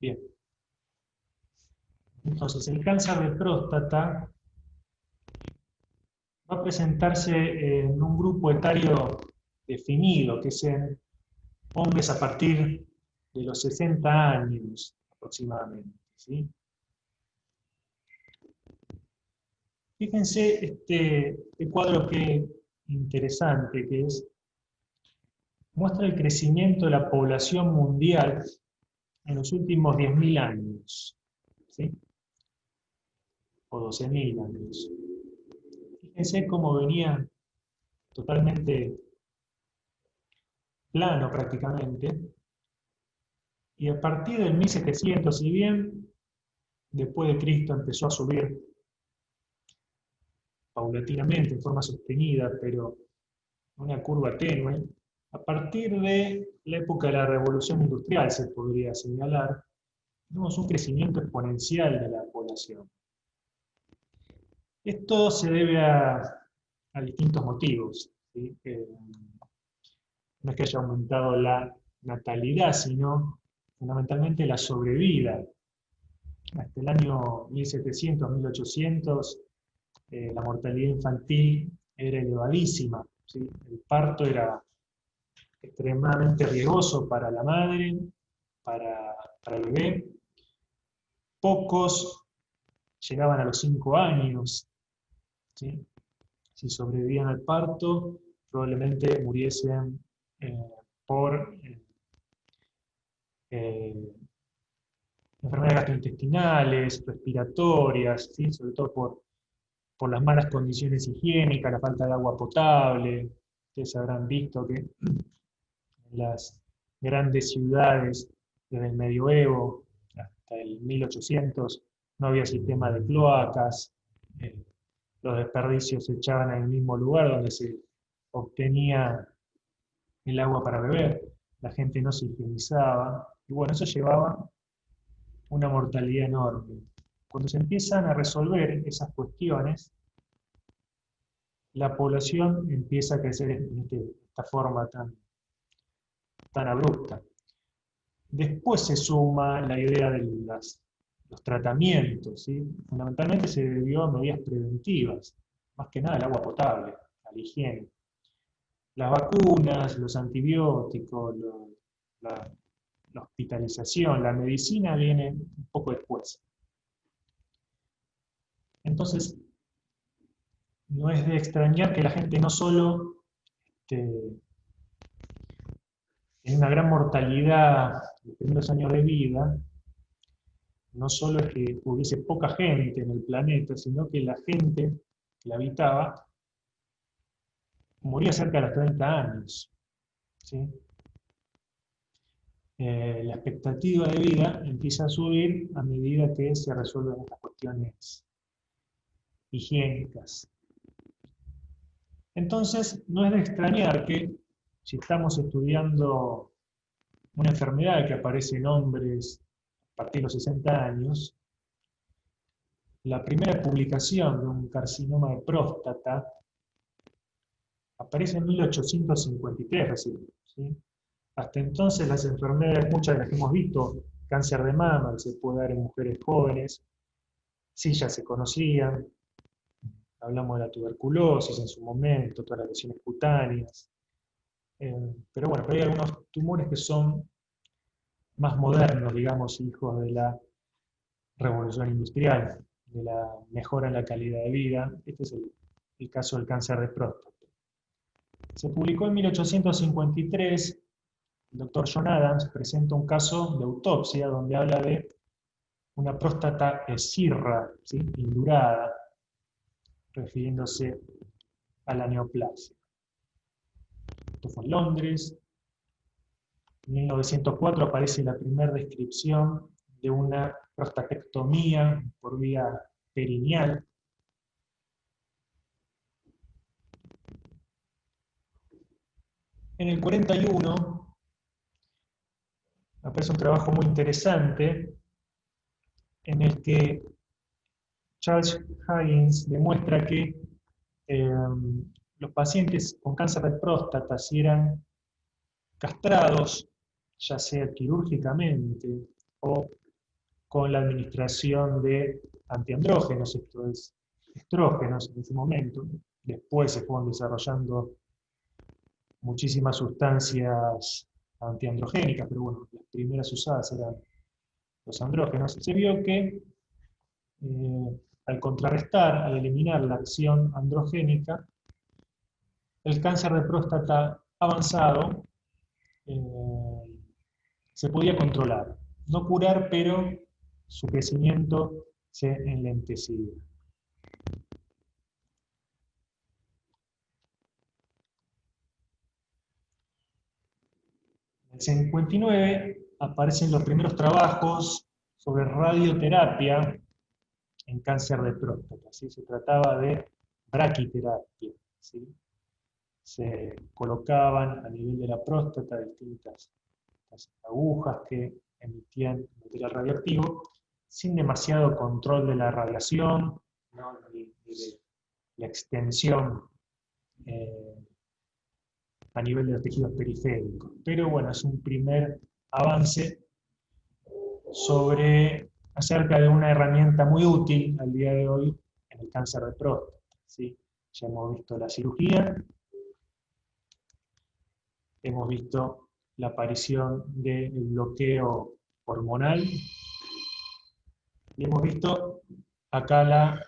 Bien. Entonces, el cáncer de próstata va a presentarse en un grupo etario definido, que es en hombres a partir de los 60 años aproximadamente, ¿sí? Fíjense este cuadro que interesante que es, muestra el crecimiento de la población mundial en los últimos 10.000 años, ¿sí? O 12.000 años. Fíjense cómo venía totalmente plano prácticamente, y a partir del 1700, si bien después de Cristo empezó a subir paulatinamente, en forma sostenida, pero una curva tenue, a partir de la época de la Revolución Industrial, se podría señalar, tenemos un crecimiento exponencial de la población. Esto se debe a distintos motivos, ¿sí? No es que haya aumentado la natalidad, sino fundamentalmente la sobrevida. Hasta el año 1700, 1800, la mortalidad infantil era elevadísima, ¿sí? El parto era extremadamente riesgoso para la madre, para el bebé. Pocos llegaban a los 5 años, ¿sí? Si sobrevivían al parto, probablemente muriesen por enfermedades gastrointestinales, respiratorias, ¿sí? Sobre todo por las malas condiciones higiénicas, la falta de agua potable. Ustedes habrán visto que en las grandes ciudades, desde el medioevo hasta el 1800, no había sistema de cloacas, los desperdicios se echaban en el mismo lugar donde se obtenía el agua para beber, la gente no se higienizaba, y bueno, eso llevaba una mortalidad enorme. Cuando se empiezan a resolver esas cuestiones, la población empieza a crecer en esta forma tan abrupta. Después se suma la idea de los tratamientos, ¿sí? Fundamentalmente se debió a medidas preventivas, más que nada el agua potable, a la higiene. Las vacunas, los antibióticos, la hospitalización, la medicina viene un poco después. Entonces, no es de extrañar que la gente no solo tiene una gran mortalidad en los primeros años de vida, no solo es que hubiese poca gente en el planeta, sino que la gente que la habitaba moría cerca de los 30 años, ¿sí? La expectativa de vida empieza a subir a medida que se resuelven estas cuestiones higiénicas. Entonces, no es de extrañar que si estamos estudiando una enfermedad que aparece en hombres a partir de los 60 años, la primera publicación de un carcinoma de próstata aparece en 1853 recién, ¿sí? Hasta entonces las enfermedades, muchas de las que hemos visto, cáncer de mama, que se puede dar en mujeres jóvenes, sí ya se conocían. Hablamos de la tuberculosis en su momento, todas las lesiones cutáneas. Pero bueno, hay algunos tumores que son más modernos, digamos, hijos de la revolución industrial, de la mejora en la calidad de vida. Este es el caso del cáncer de próstata. Se publicó en 1853, el doctor John Adams presenta un caso de autopsia donde habla de una próstata escirra, ¿sí? Indurada, refiriéndose a la neoplasia. Esto fue en Londres. En 1904 aparece la primera descripción de una prostatectomía por vía perineal. En el 41 aparece un trabajo muy interesante en el que Charles Higgins demuestra que los pacientes con cáncer de próstata, si eran castrados, ya sea quirúrgicamente o con la administración de antiandrógenos, esto es, estrógenos en ese momento. Después se fueron desarrollando muchísimas sustancias antiandrogénicas, pero bueno, las primeras usadas eran los andrógenos. Se vio que al contrarrestar, al eliminar la acción androgénica, el cáncer de próstata avanzado se podía controlar. No curar, pero su crecimiento se enlentecía. En el 59 aparecen los primeros trabajos sobre radioterapia en cáncer de próstata. ¿Sí? Se trataba de braquiterapia. ¿Sí? Se colocaban a nivel de la próstata distintas agujas que emitían material radioactivo sin demasiado control de la radiación, ¿no? ni de la extensión a nivel de los tejidos periféricos. Pero bueno, es un primer avance acerca de una herramienta muy útil al día de hoy en el cáncer de próstata. ¿Sí? Ya hemos visto la cirugía, hemos visto la aparición del bloqueo hormonal y hemos visto acá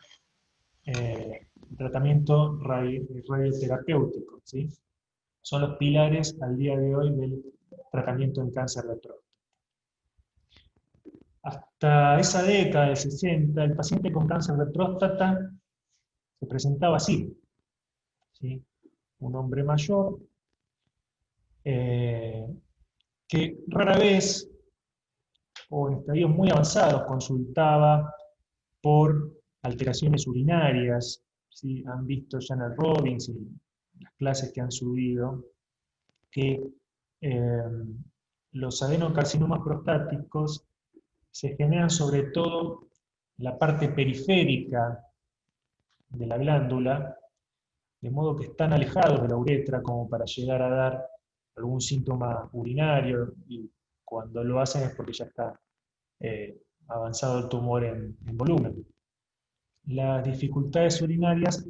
el tratamiento radioterapéutico. ¿Sí? Son los pilares al día de hoy del tratamiento en cáncer de próstata. Hasta esa década del 60, el paciente con cáncer de próstata se presentaba así. ¿Sí? Un hombre mayor que rara vez, o en estadios muy avanzados, consultaba por alteraciones urinarias. ¿Sí? Han visto Janet Robbins y las clases que han subido que los adenocarcinomas prostáticos se generan sobre todo en la parte periférica de la glándula, de modo que están alejados de la uretra como para llegar a dar algún síntoma urinario, y cuando lo hacen es porque ya está avanzado el tumor en volumen. Las dificultades urinarias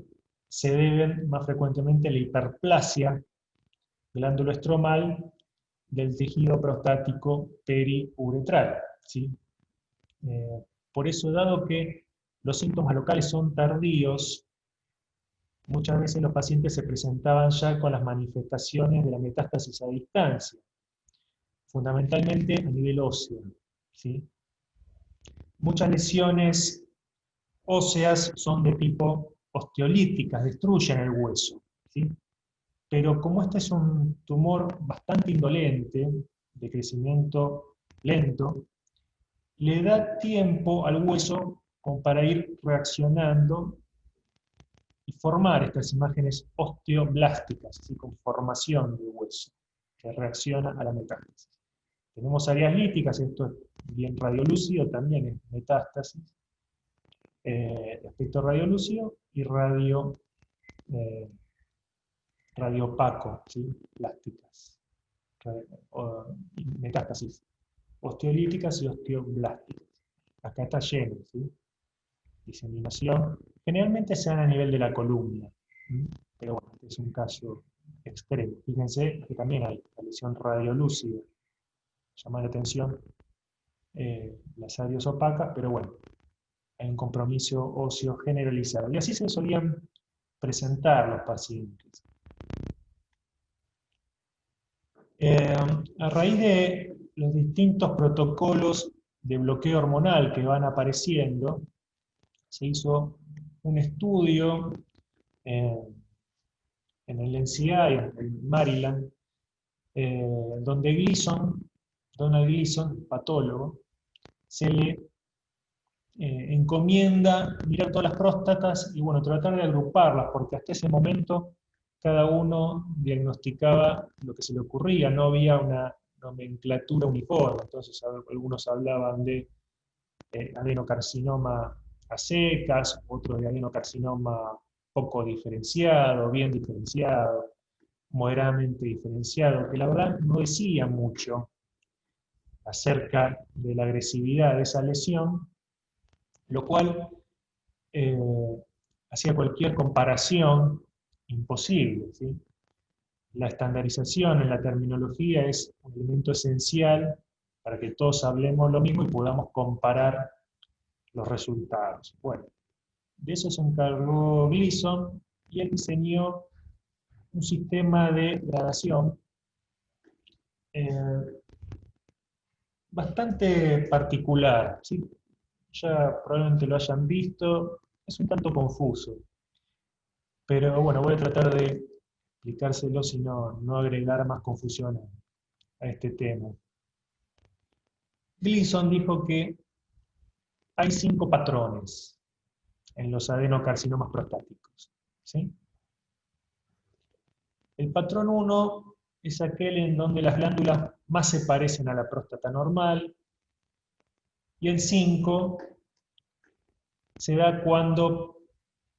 se deben más frecuentemente a la hiperplasia glanduloestromal del tejido prostático periuretral. ¿Sí? Por eso, dado que los síntomas locales son tardíos, muchas veces los pacientes se presentaban ya con las manifestaciones de la metástasis a distancia, fundamentalmente a nivel óseo. ¿Sí? Muchas lesiones óseas son de tipo osteolíticas, destruyen el hueso. ¿Sí? Pero como este es un tumor bastante indolente, de crecimiento lento, le da tiempo al hueso como para ir reaccionando y formar estas imágenes osteoblásticas, así con formación de hueso, que reacciona a la metástasis. Tenemos áreas líticas, esto es bien radiolúcido, también es metástasis, aspecto radiolúcido y radiopaco, ¿sí? Plásticas, metástasis osteolíticas y osteoblásticas. Acá está lleno, ¿sí? Diseminación. Generalmente se dan a nivel de la columna, ¿sí? Pero bueno, este es un caso extremo. Fíjense que también hay la lesión radiolúcida. Llama la atención las áreas opacas, pero bueno, hay un compromiso óseo generalizado. Y así se solían presentar los pacientes. A raíz de los distintos protocolos de bloqueo hormonal que van apareciendo, se hizo un estudio en el NCI, en Maryland, donde Donald Gleason, patólogo, se le encomienda mirar todas las próstatas y bueno, tratar de agruparlas, porque hasta ese momento cada uno diagnosticaba lo que se le ocurría, no había una nomenclatura uniforme. Entonces algunos hablaban de adenocarcinoma a secas, otros de adenocarcinoma poco diferenciado, bien diferenciado, moderadamente diferenciado, que la verdad no decía mucho acerca de la agresividad de esa lesión, lo cual eh, hacía cualquier comparación imposible, ¿sí? La estandarización en la terminología es un elemento esencial para que todos hablemos lo mismo y podamos comparar los resultados. Bueno, de eso se encargó Gleason y él diseñó un sistema de gradación eh, bastante particular, ¿sí? Ya probablemente lo hayan visto, es un tanto confuso, pero bueno, voy a tratar de explicárselo si no agregar más confusión a este tema. Gleason dijo que hay 5 patrones en los adenocarcinomas prostáticos, ¿sí? El patrón 1 es aquel en donde las glándulas más se parecen a la próstata normal, y el 5 se da cuando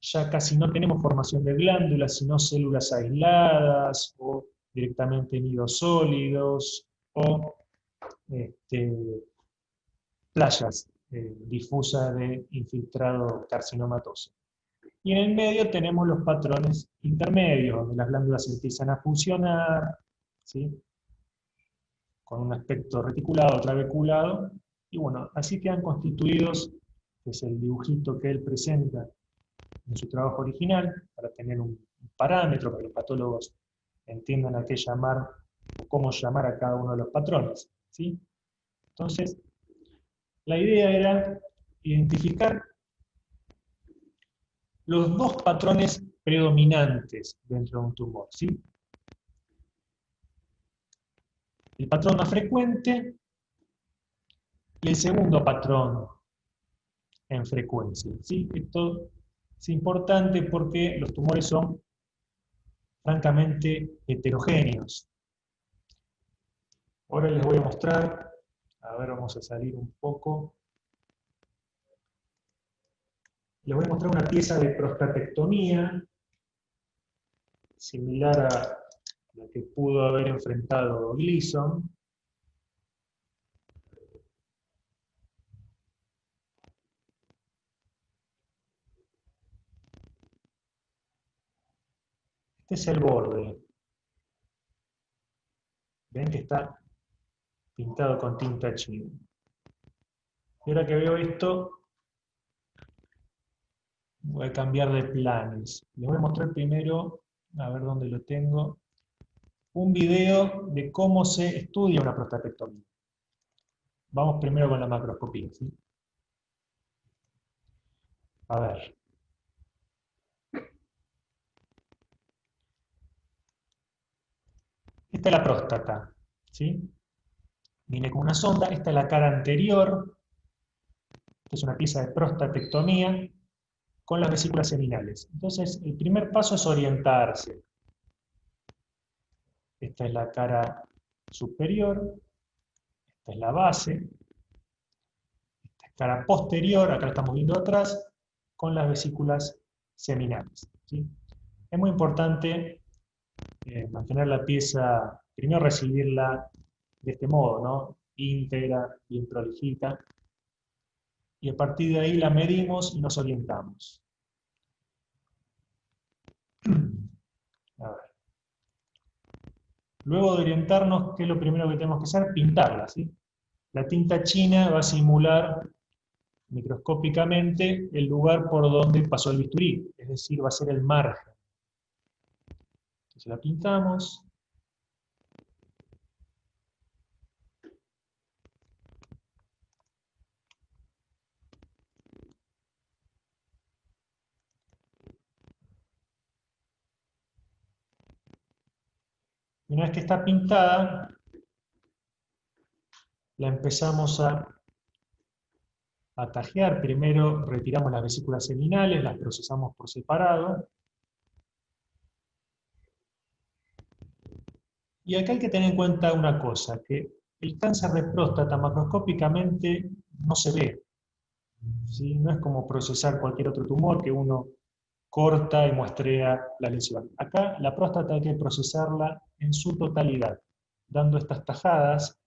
ya casi no tenemos formación de glándulas, sino células aisladas o directamente nidos sólidos o playas difusas de infiltrado carcinomatoso. Y en el medio tenemos los patrones intermedios, donde las glándulas se empiezan a fusionar, ¿sí? Con un aspecto reticulado, trabeculado, y bueno, así quedan constituidos, que es el dibujito que él presenta en su trabajo original, para tener un parámetro, para que los patólogos entiendan a qué llamar o cómo llamar a cada uno de los patrones, ¿sí? Entonces, la idea era identificar los 2 patrones predominantes dentro de un tumor, ¿sí? El patrón más frecuente y el segundo patrón en frecuencia, ¿sí? Esto es importante porque los tumores son francamente heterogéneos. Ahora les voy a mostrar, a ver, vamos a salir un poco. Les voy a mostrar una pieza de prostatectomía similar a la que pudo haber enfrentado Gleason. Este es el borde. Ven que está pintado con tinta china. Y ahora que veo esto, voy a cambiar de planes. Les voy a mostrar primero, a ver dónde lo tengo, un video de cómo se estudia una prostatectomía. Vamos primero con la macroscopía, ¿sí? A ver. Esta es la próstata, ¿sí? Viene con una sonda, esta es la cara anterior, esta es una pieza de prostatectomía con las vesículas seminales. Entonces, el primer paso es orientarse. Esta es la cara superior, esta es la base, esta es cara posterior, acá la estamos viendo atrás, con las vesículas seminales, ¿sí? Es muy importante mantener la pieza, primero recibirla de este modo, ¿no? Íntegra, bien prolijita, y a partir de ahí la medimos y nos orientamos. A ver. Luego de orientarnos, ¿qué es lo primero que tenemos que hacer? Pintarla, ¿sí? La tinta china va a simular microscópicamente el lugar por donde pasó el bisturí, es decir, va a ser el margen. Entonces la pintamos. Y una vez que está pintada, la empezamos a tajear. Primero retiramos las vesículas seminales, las procesamos por separado. Y acá hay que tener en cuenta una cosa, que el cáncer de próstata macroscópicamente no se ve, ¿sí? No es como procesar cualquier otro tumor que uno corta y muestrea la lesión. Acá la próstata hay que procesarla en su totalidad, dando estas tajadas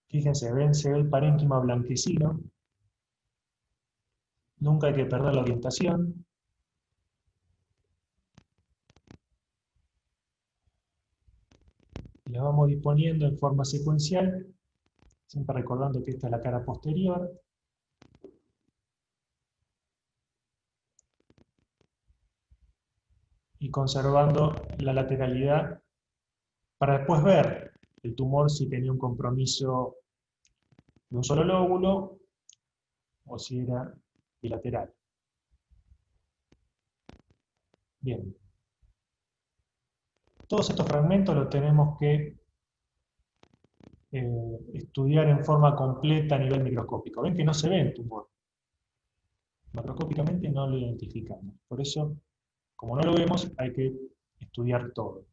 Fíjense, ven, se ve el parénquima blanquecino. Nunca hay que perder la orientación. Y las vamos disponiendo en forma secuencial, siempre recordando que esta es la cara posterior. Y conservando la lateralidad para después ver el tumor si tenía un compromiso de un solo lóbulo o si era bilateral. Bien. Todos estos fragmentos los tenemos que estudiar en forma completa a nivel microscópico. Ven que no se ve el tumor. Macroscópicamente no lo identificamos. Por eso, como no lo vemos, hay que estudiar todo.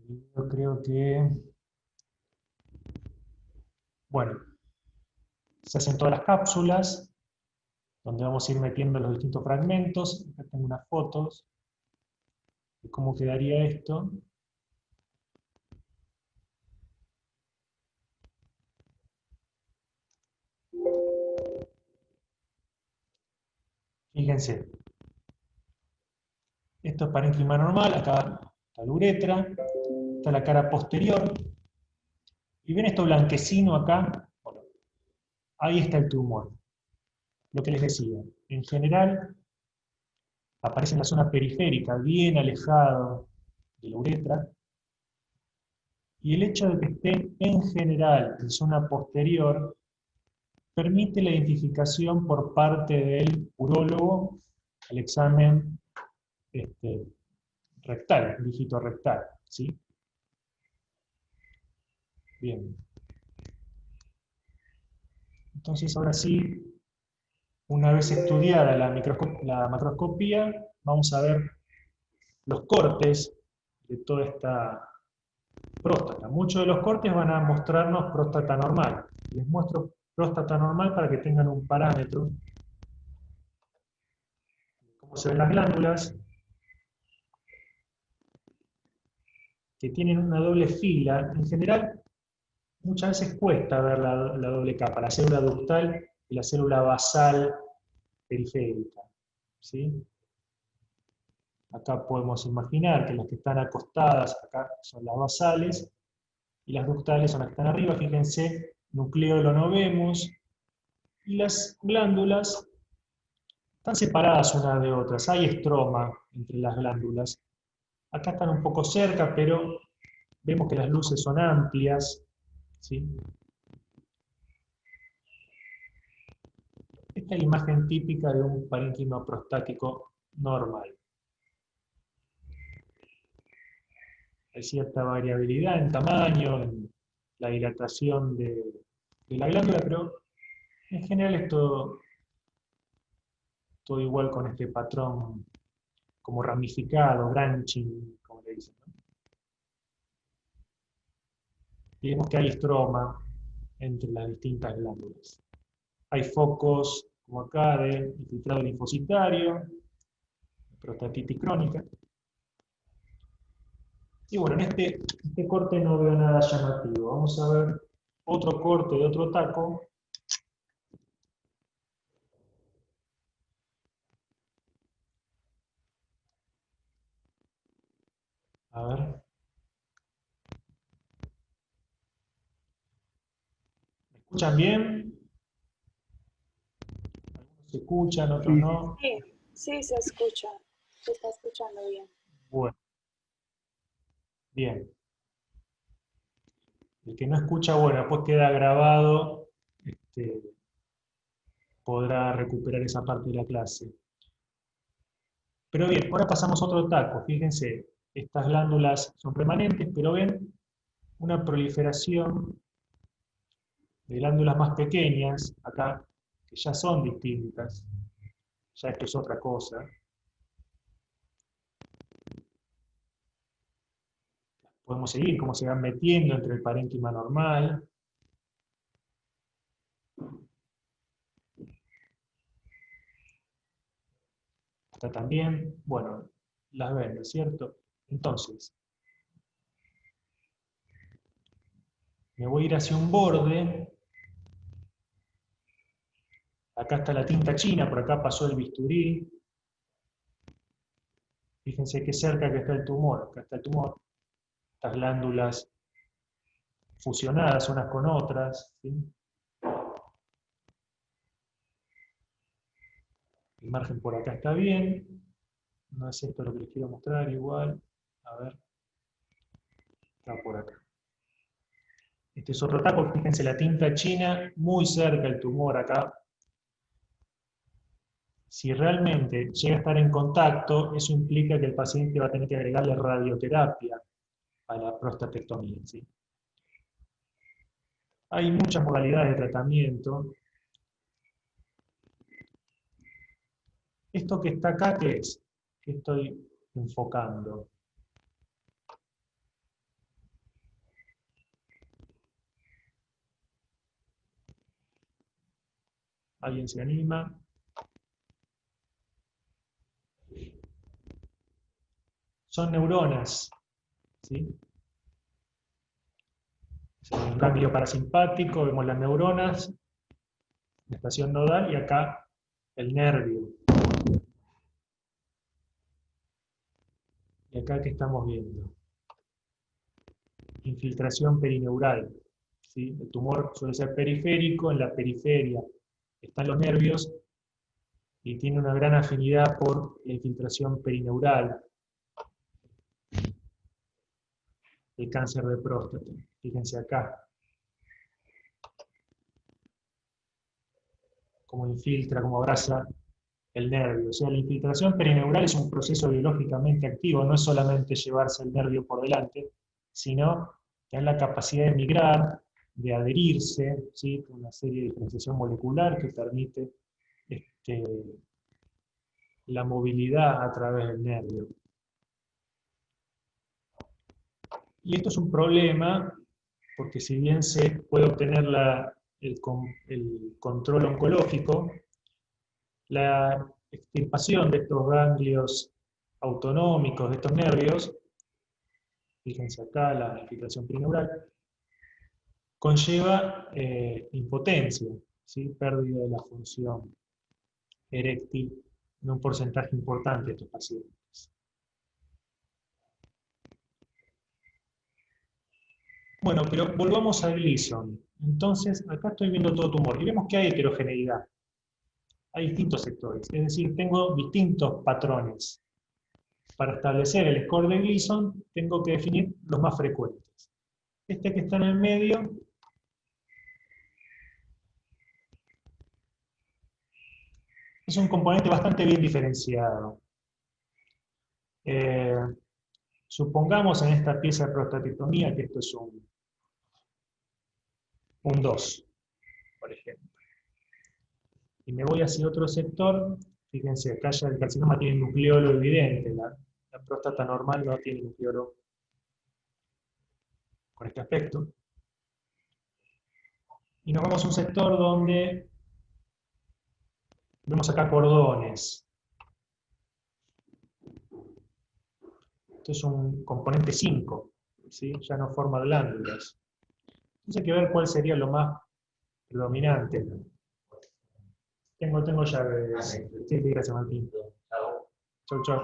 Yo creo que, bueno, se hacen todas las cápsulas, donde vamos a ir metiendo los distintos fragmentos. Acá tengo unas fotos de cómo quedaría esto. Fíjense, esto es parénquima normal, acá está la uretra, está la cara posterior, y ven esto blanquecino acá, bueno, ahí está el tumor. Lo que les decía, en general aparece en la zona periférica, bien alejado de la uretra, y el hecho de que esté en general en zona posterior permite la identificación por parte del urólogo al examen rectal, dígito rectal, ¿sí? Bien. Entonces ahora sí, una vez estudiada la macroscopía, vamos a ver los cortes de toda esta próstata. Muchos de los cortes van a mostrarnos próstata normal. Les muestro próstata normal para que tengan un parámetro de cómo se ven las glándulas, que tienen una doble fila. En general, muchas veces cuesta ver la doble capa, la célula ductal y la célula basal periférica, ¿sí? Acá podemos imaginar que las que están acostadas acá son las basales y las ductales son las que están arriba. Fíjense, nucleolo no vemos. Y las glándulas están separadas unas de otras. Hay estroma entre las glándulas. Acá están un poco cerca, pero vemos que las luces son amplias, ¿sí? Esta es la imagen típica de un parénquima prostático normal. Hay cierta variabilidad en tamaño, en la dilatación de la glándula, pero en general es todo igual con este patrón como ramificado, branching, como le dicen, ¿no? Y vemos que hay estroma entre las distintas glándulas. Hay focos, como acá, de infiltrado linfocitario, prostatitis crónica. Y bueno, en este corte no veo nada llamativo. Vamos a ver otro corte de otro taco. A ver. ¿Me escuchan bien? Algunos se escuchan, otros Sí, no. Sí, sí, se escucha, se está escuchando bien. Bueno, bien. El que no escucha, bueno, después queda grabado, podrá recuperar esa parte de la clase. Pero bien, ahora pasamos a otro taco. Fíjense, estas glándulas son permanentes, pero ven una proliferación de glándulas más pequeñas, acá, que ya son distintas. Ya esto es otra cosa. Podemos seguir cómo se van metiendo entre el parénquima normal. Acá también, bueno, las ven, ¿no es cierto? Entonces, me voy a ir hacia un borde. Acá está la tinta china, por acá pasó el bisturí. Fíjense qué cerca que está el tumor. Acá está el tumor. Estas glándulas fusionadas unas con otras, ¿sí? El margen por acá está bien. No es esto lo que les quiero mostrar igual. A ver. Está por acá. Este es otro taco. Fíjense la tinta china muy cerca del tumor acá. Si realmente llega a estar en contacto, eso implica que el paciente va a tener que agregarle radioterapia a la prostatectomía, ¿sí? Hay muchas modalidades de tratamiento. Esto que está acá, ¿qué es? ¿Qué estoy enfocando? ¿Alguien se anima? Son neuronas, ¿sí? Es un ganglio parasimpático, vemos las neuronas, la estación nodal y acá el nervio. Y acá, ¿qué estamos viendo? Infiltración perineural, ¿sí? El tumor suele ser periférico, en la periferia están los nervios y tiene una gran afinidad por la infiltración perineural. El cáncer de próstata, fíjense acá, cómo infiltra, cómo abraza el nervio. O sea, la infiltración perineural es un proceso biológicamente activo, no es solamente llevarse el nervio por delante, sino tener la capacidad de migrar, de adherirse, ¿sí? Una serie de diferenciación molecular que permite este, la movilidad a través del nervio. Y esto es un problema porque si bien se puede obtener el control oncológico, la extirpación de estos ganglios autonómicos, de estos nervios, fíjense acá la infiltración perineural, conlleva impotencia, ¿sí? Pérdida de la función eréctil en un porcentaje importante de estos pacientes. Bueno, pero volvamos a Gleason. Entonces, acá estoy viendo todo tumor y vemos que hay heterogeneidad. Hay distintos sectores, es decir, tengo distintos patrones. Para establecer el score de Gleason, tengo que definir los más frecuentes. Este que está en el medio es un componente bastante bien diferenciado. Eh, supongamos en esta pieza de prostatectomía que esto es un 2, por ejemplo. Y me voy hacia otro sector, fíjense, acá ya el carcinoma tiene nucleolo evidente, la próstata normal no tiene nucleolo con este aspecto. Y nos vamos a un sector donde vemos acá cordones. Esto es un componente 5, ¿sí? Ya no forma glándulas. Entonces hay que ver cuál sería lo más predominante. Tengo llaves. Sí, gracias, Martín. Chau, chau.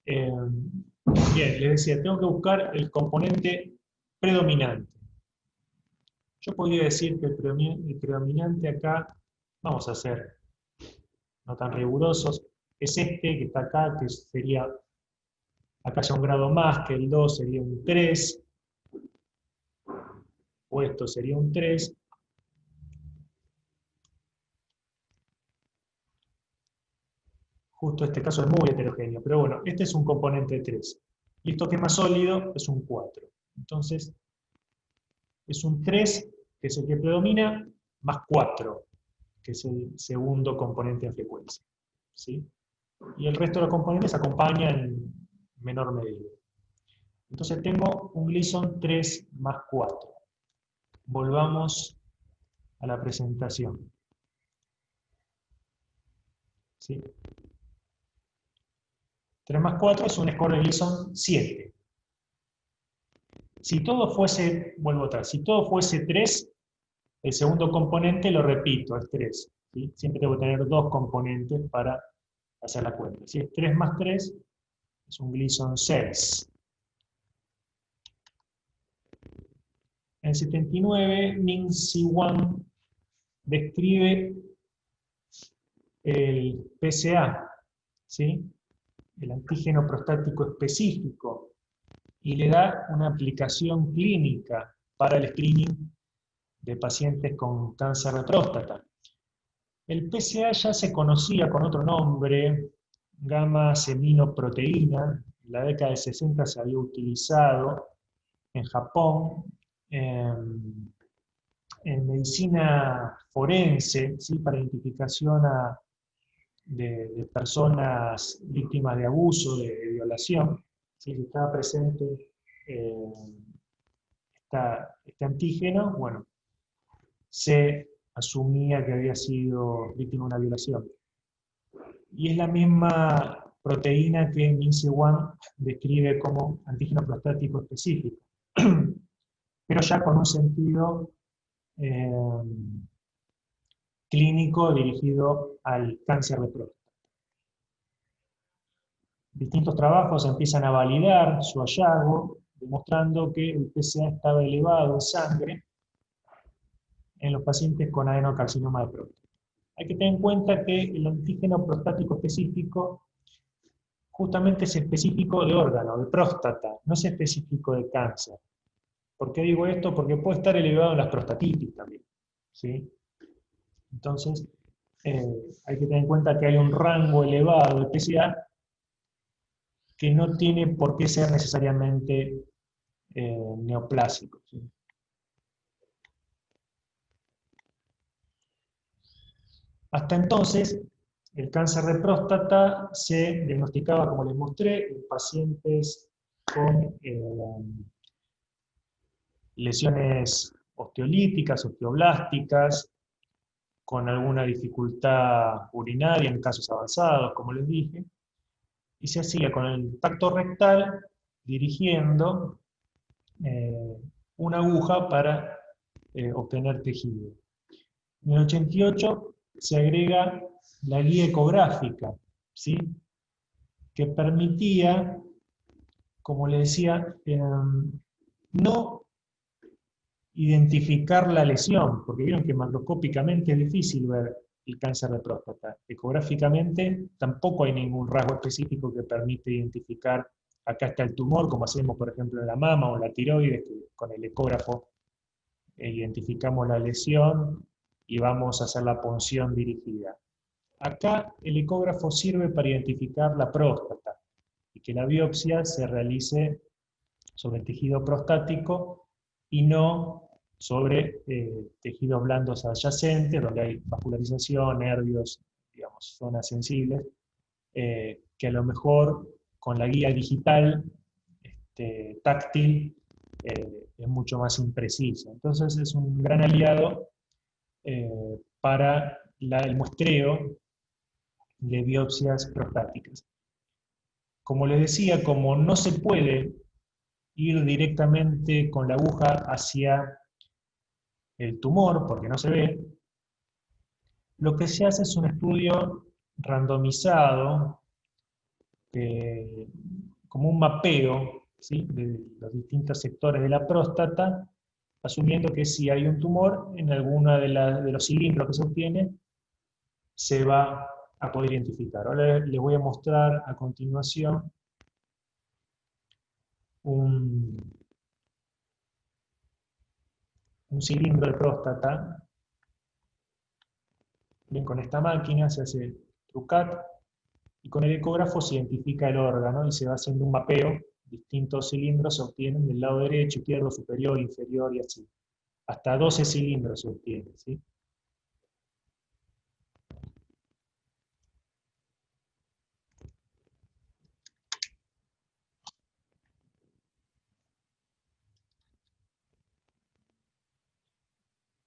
Bien, les decía, tengo que buscar el componente predominante. Yo podría decir que el predominante acá, vamos a ser no tan rigurosos, es este que está acá, que sería, acá ya un grado más, que el 2 sería un 3, o esto sería un 3. Justo este caso es muy heterogéneo, pero bueno, este es un componente 3. Y esto que es más sólido es un 4. Entonces, es un 3, que es el que predomina, más 4, que es el segundo componente en frecuencia, ¿sí? Y el resto de los componentes acompañan en menor medida. Entonces tengo un Gleason 3 más 4. Volvamos a la presentación, ¿sí? 3 más 4 es un score de Gleason 7. Si todo fuese, vuelvo atrás, si todo fuese 3, el segundo componente, lo repito, es 3. ¿Sí? Siempre tengo que tener 2 componentes para hacer la cuenta. Si es 3 más 3, es un Gleason 6. En 79, Ming Si Wang describe el PSA, ¿sí? El antígeno prostático específico, y le da una aplicación clínica para el screening de pacientes con cáncer de próstata. El PSA ya se conocía con otro nombre, gamma-seminoproteína. En la década de 60 se había utilizado en Japón, en medicina forense, ¿sí? Para identificación de personas víctimas de abuso, de violación. ¿Sí? Si estaba presente este antígeno, bueno, se asumía que había sido víctima de una violación. Y es la misma proteína que Ming-Si Wang describe como antígeno prostático específico, pero ya con un sentido clínico dirigido al cáncer de próstata. Distintos trabajos empiezan a validar su hallazgo, demostrando que el PSA estaba elevado en sangre en los pacientes con adenocarcinoma de próstata. Hay que tener en cuenta que el antígeno prostático específico justamente es específico de órgano, de próstata, no es específico de cáncer. ¿Por qué digo esto? Porque puede estar elevado en las prostatitis también, ¿sí? Entonces, hay que tener en cuenta que hay un rango elevado de PSA que no tiene por qué ser necesariamente neoplásico, ¿sí? Hasta entonces, el cáncer de próstata se diagnosticaba, como les mostré, en pacientes con lesiones osteolíticas, osteoblásticas, con alguna dificultad urinaria en casos avanzados, como les dije, y se hacía con el tacto rectal dirigiendo una aguja para obtener tejido. En el 88 se agrega la guía ecográfica, ¿sí? Que permitía, como le decía, no identificar la lesión, porque vieron que macroscópicamente es difícil ver el cáncer de próstata. Ecográficamente tampoco hay ningún rasgo específico que permite identificar, acá está el tumor, como hacemos por ejemplo en la mama o en la tiroides, que con el ecógrafo identificamos la lesión y vamos a hacer la punción dirigida. Acá el ecógrafo sirve para identificar la próstata y que la biopsia se realice sobre el tejido prostático y no sobre tejidos blandos adyacentes, donde hay vascularización, nervios, digamos, zonas sensibles, que a lo mejor con la guía digital, táctil, es mucho más impreciso. Entonces es un gran aliado para el muestreo de biopsias prostáticas. Como les decía, como no se puede ir directamente con la aguja hacia el tumor, porque no se ve, lo que se hace es un estudio randomizado, como un mapeo, ¿sí? De los distintos sectores de la próstata, asumiendo que si hay un tumor en alguno de los cilindros que se obtiene, se va a poder identificar. Ahora les voy a mostrar a continuación un cilindro de próstata. Bien, con esta máquina se hace TrueCut y con el ecógrafo se identifica el órgano y se va haciendo un mapeo. Distintos cilindros se obtienen del lado derecho, izquierdo, superior, inferior y así. Hasta 12 cilindros se obtienen, ¿sí?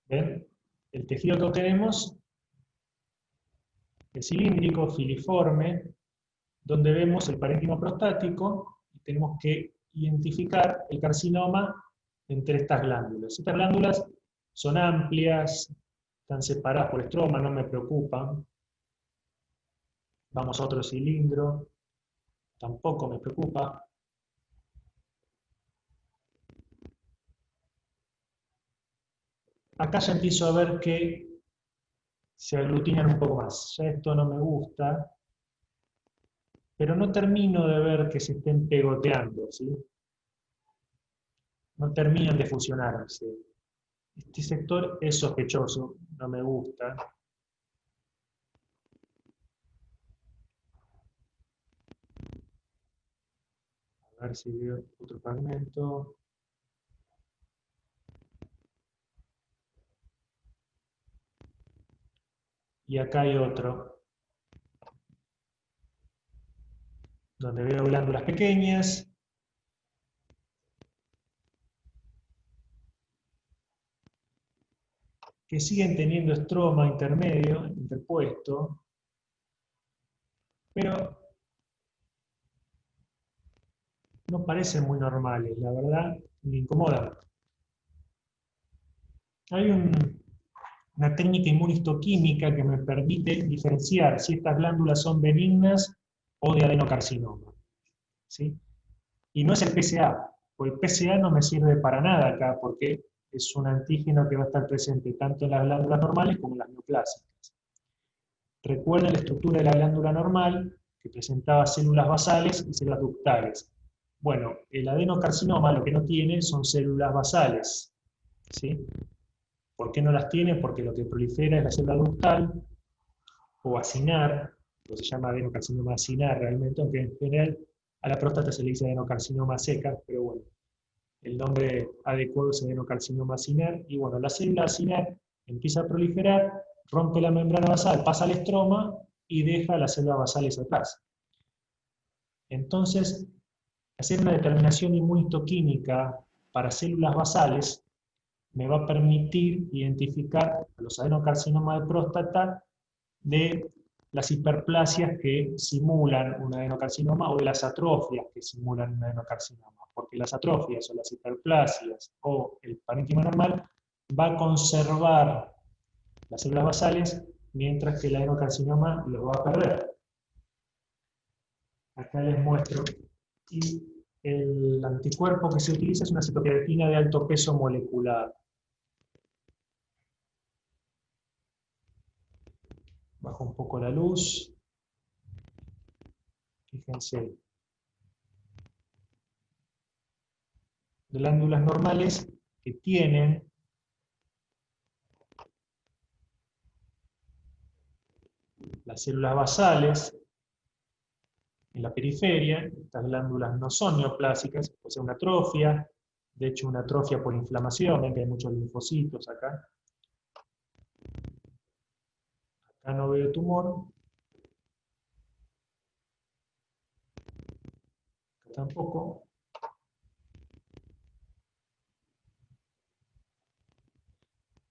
¿Ven? El tejido que obtenemos es cilíndrico, filiforme, donde vemos el parénquima prostático y tenemos que identificar el carcinoma entre estas glándulas. Estas glándulas son amplias, están separadas por estroma, no me preocupan. Vamos a otro cilindro, tampoco me preocupa. Acá ya empiezo a ver que se aglutinan un poco más. Ya esto no me gusta, pero no termino de ver que se estén pegoteando, ¿sí? No terminan de fusionarse. Este sector es sospechoso, no me gusta. A ver si veo otro fragmento. Y acá hay otro, donde veo glándulas pequeñas. Que siguen teniendo estroma intermedio, interpuesto, pero no parecen muy normales, la verdad, me incomodan. Hay una técnica inmunistoquímica que me permite diferenciar si estas glándulas son benignas o de adenocarcinoma, ¿sí? Y no es el PSA, porque el PSA no me sirve para nada acá, porque es un antígeno que va a estar presente tanto en las glándulas normales como en las neoplásicas. Recuerden la estructura de la glándula normal, que presentaba células basales y células ductales. Bueno, el adenocarcinoma lo que no tiene son células basales, ¿sí? ¿Por qué no las tiene? Porque lo que prolifera es la célula ductal, o acinar, que se llama adenocarcinoma acinar realmente, aunque en general a la próstata se le dice adenocarcinoma seca, pero bueno, el nombre adecuado es adenocarcinoma acinar, y bueno, la célula acinar empieza a proliferar, rompe la membrana basal, pasa al estroma y deja las células basales atrás. Entonces, hacer una determinación inmunistoquímica para células basales me va a permitir identificar los adenocarcinomas de próstata de las hiperplasias que simulan un adenocarcinoma o de las atrofias que simulan un adenocarcinoma, porque las atrofias o las hiperplasias o el parénquima normal va a conservar las células basales, mientras que el adenocarcinoma lo va a perder. Acá les muestro. Y el anticuerpo que se utiliza es una citoqueratina de alto peso molecular. Bajo un poco la luz. Fíjense. Glándulas normales que tienen las células basales en la periferia. Estas glándulas no son neoplásicas, puede ser una atrofia, de hecho una atrofia por inflamación, ven que hay muchos linfocitos acá. Acá no veo tumor. Acá tampoco.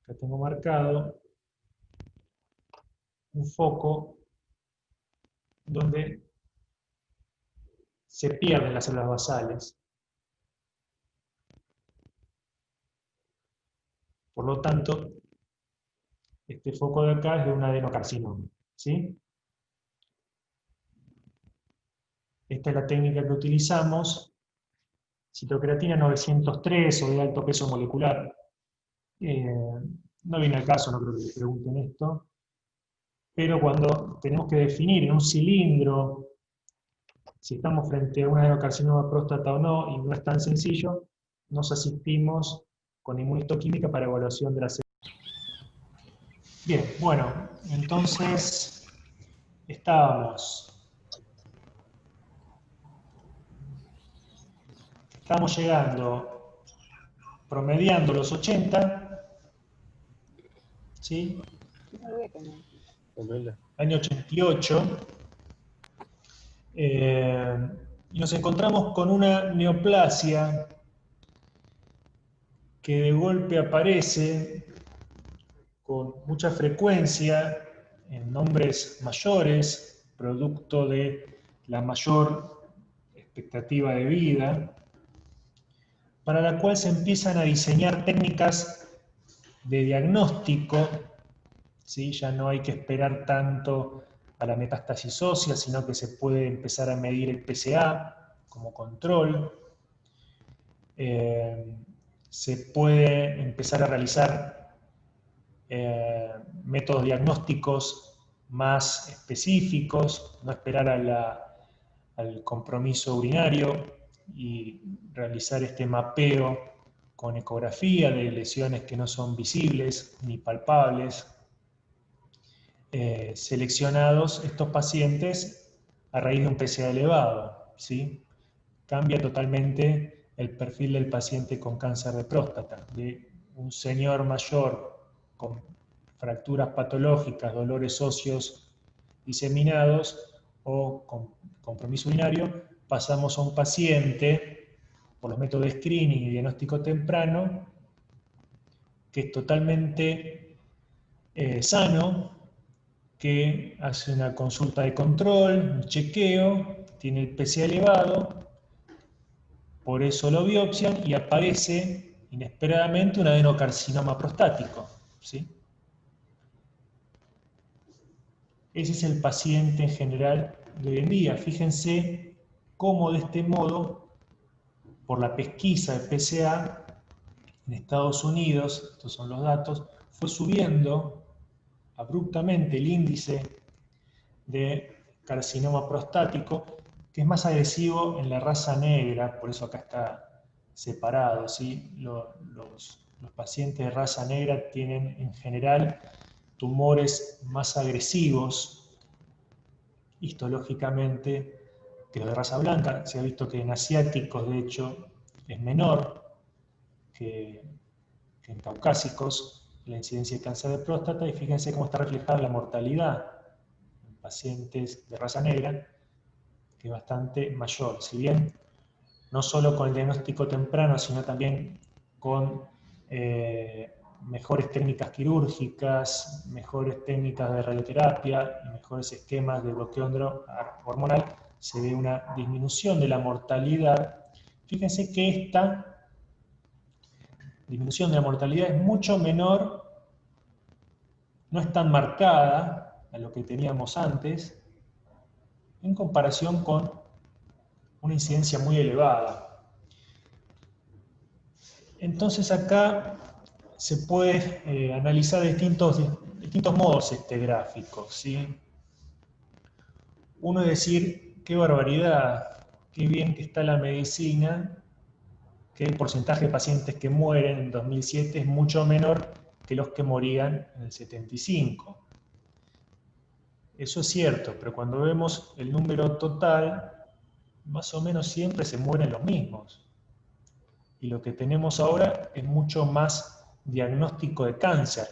Acá tengo marcado un foco donde se pierden las células basales. Por lo tanto, este foco de acá es de un adenocarcinoma, ¿sí? Esta es la técnica que utilizamos, citocreatina 903 o de alto peso molecular. No viene al caso, no creo que les pregunten esto, pero cuando tenemos que definir en un cilindro si estamos frente a un adenocarcinoma de próstata o no, y no es tan sencillo, nos asistimos con inmunistoquímica para evaluación de la célula. Bien, bueno, entonces estamos llegando, promediando los 80, ¿sí? Año 88, y nos encontramos con una neoplasia que de golpe aparece con mucha frecuencia en hombres mayores, producto de la mayor expectativa de vida, para la cual se empiezan a diseñar técnicas de diagnóstico, ¿sí? Ya no hay que esperar tanto a la metástasis ósea, sino que se puede empezar a medir el PSA como control. Se puede empezar a realizar métodos diagnósticos más específicos, no esperar al compromiso urinario y realizar este mapeo con ecografía de lesiones que no son visibles ni palpables. Seleccionados estos pacientes a raíz de un PSA elevado, ¿sí? Cambia totalmente el perfil del paciente con cáncer de próstata, de un señor mayor con fracturas patológicas, dolores óseos diseminados o con compromiso urinario, pasamos a un paciente por los métodos de screening y diagnóstico temprano que es totalmente sano, que hace una consulta de control, un chequeo, tiene el PSA elevado, por eso lo biopsian y aparece inesperadamente un adenocarcinoma prostático, ¿sí? Ese es el paciente en general de hoy en día. Fíjense cómo de este modo, por la pesquisa de PSA en Estados Unidos, estos son los datos, fue subiendo abruptamente el índice de carcinoma prostático, que es más agresivo en la raza negra, por eso acá está separado, ¿sí? Los pacientes de raza negra tienen en general tumores más agresivos histológicamente que los de raza blanca. Se ha visto que en asiáticos, de hecho, es menor que en caucásicos la incidencia de cáncer de próstata, y fíjense cómo está reflejada la mortalidad en pacientes de raza negra, que es bastante mayor. Si bien no solo con el diagnóstico temprano, sino también con mejores técnicas quirúrgicas, mejores técnicas de radioterapia y mejores esquemas de bloqueo hormonal, se ve una disminución de la mortalidad. Fíjense que esta disminución de la mortalidad es mucho menor, no es tan marcada a lo que teníamos antes, en comparación con una incidencia muy elevada. Entonces acá se puede analizar de distintos modos este gráfico, ¿sí? Uno es decir, qué barbaridad, qué bien que está la medicina, que el porcentaje de pacientes que mueren en 2007 es mucho menor que los que morían en el 75. Eso es cierto, pero cuando vemos el número total, más o menos siempre se mueren los mismos. Y lo que tenemos ahora es mucho más diagnóstico de cáncer.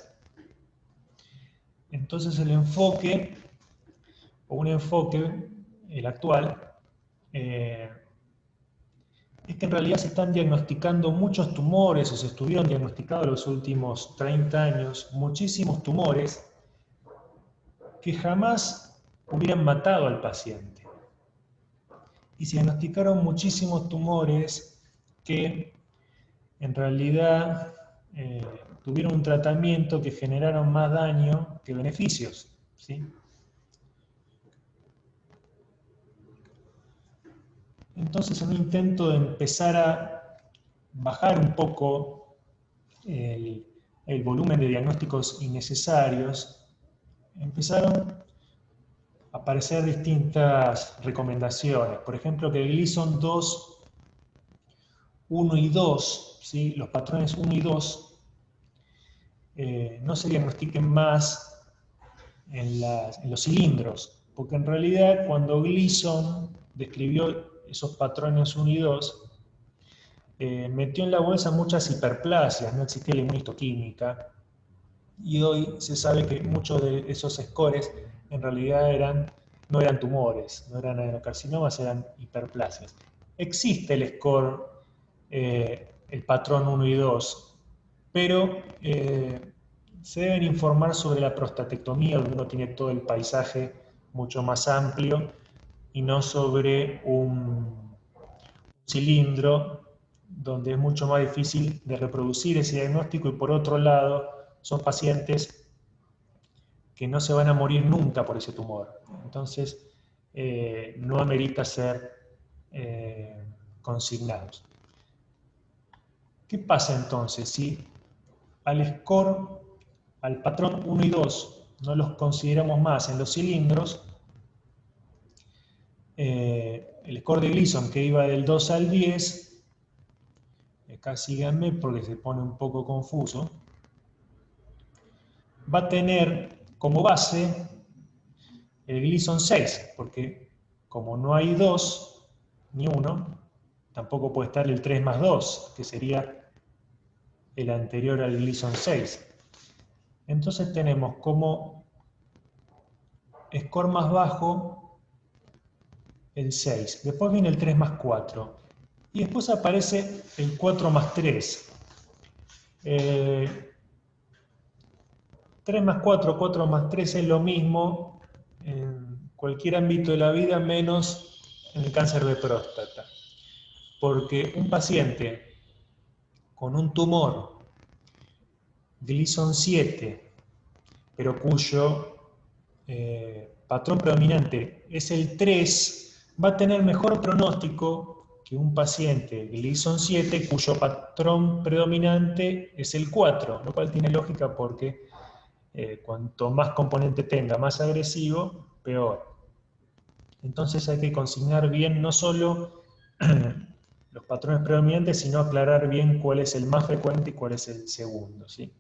Entonces el enfoque, o un enfoque, el actual, es que en realidad se están diagnosticando muchos tumores, o se estuvieron diagnosticados en los últimos 30 años, muchísimos tumores que jamás hubieran matado al paciente. Y se diagnosticaron muchísimos tumores que en realidad tuvieron un tratamiento que generaron más daño que beneficios, ¿sí? Entonces, en un intento de empezar a bajar un poco el volumen de diagnósticos innecesarios, empezaron a aparecer distintas recomendaciones. Por ejemplo, que el Gleason 2, 1 y 2, ¿sí? Los patrones 1 y 2, no se diagnostiquen más en los cilindros, porque en realidad cuando Gleason describió esos patrones 1 y 2, metió en la bolsa muchas hiperplasias, no existía la inmunistoquímica, y hoy se sabe que muchos de esos scores en realidad no eran tumores, no eran adenocarcinomas, eran hiperplasias. Existe el score, el patrón 1 y 2, pero se deben informar sobre la prostatectomía, donde uno tiene todo el paisaje mucho más amplio, y no sobre un cilindro, donde es mucho más difícil de reproducir ese diagnóstico, y por otro lado, son pacientes que no se van a morir nunca por ese tumor. Entonces, no amerita ser consignados. ¿Qué pasa entonces si al score, al patrón 1 y 2, no los consideramos más en los cilindros? El score de Gleason, que iba del 2 al 10, acá síganme porque se pone un poco confuso, va a tener como base el Gleason 6, porque como no hay 2 ni 1, tampoco puede estar el 3 más 2, que sería el anterior al Gleason 6. Entonces tenemos como score más bajo el 6, después viene el 3 más 4, y después aparece el 4 más 3. 3 más 4, 4 más 3 es lo mismo en cualquier ámbito de la vida, menos en el cáncer de próstata. Porque un paciente con un tumor Gleason 7, pero cuyo patrón predominante es el 3, va a tener mejor pronóstico que un paciente Gleason 7 cuyo patrón predominante es el 4, lo cual tiene lógica porque cuanto más componente tenga, más agresivo, peor. Entonces hay que consignar bien no solo los patrones predominantes, sino aclarar bien cuál es el más frecuente y cuál es el segundo, ¿sí?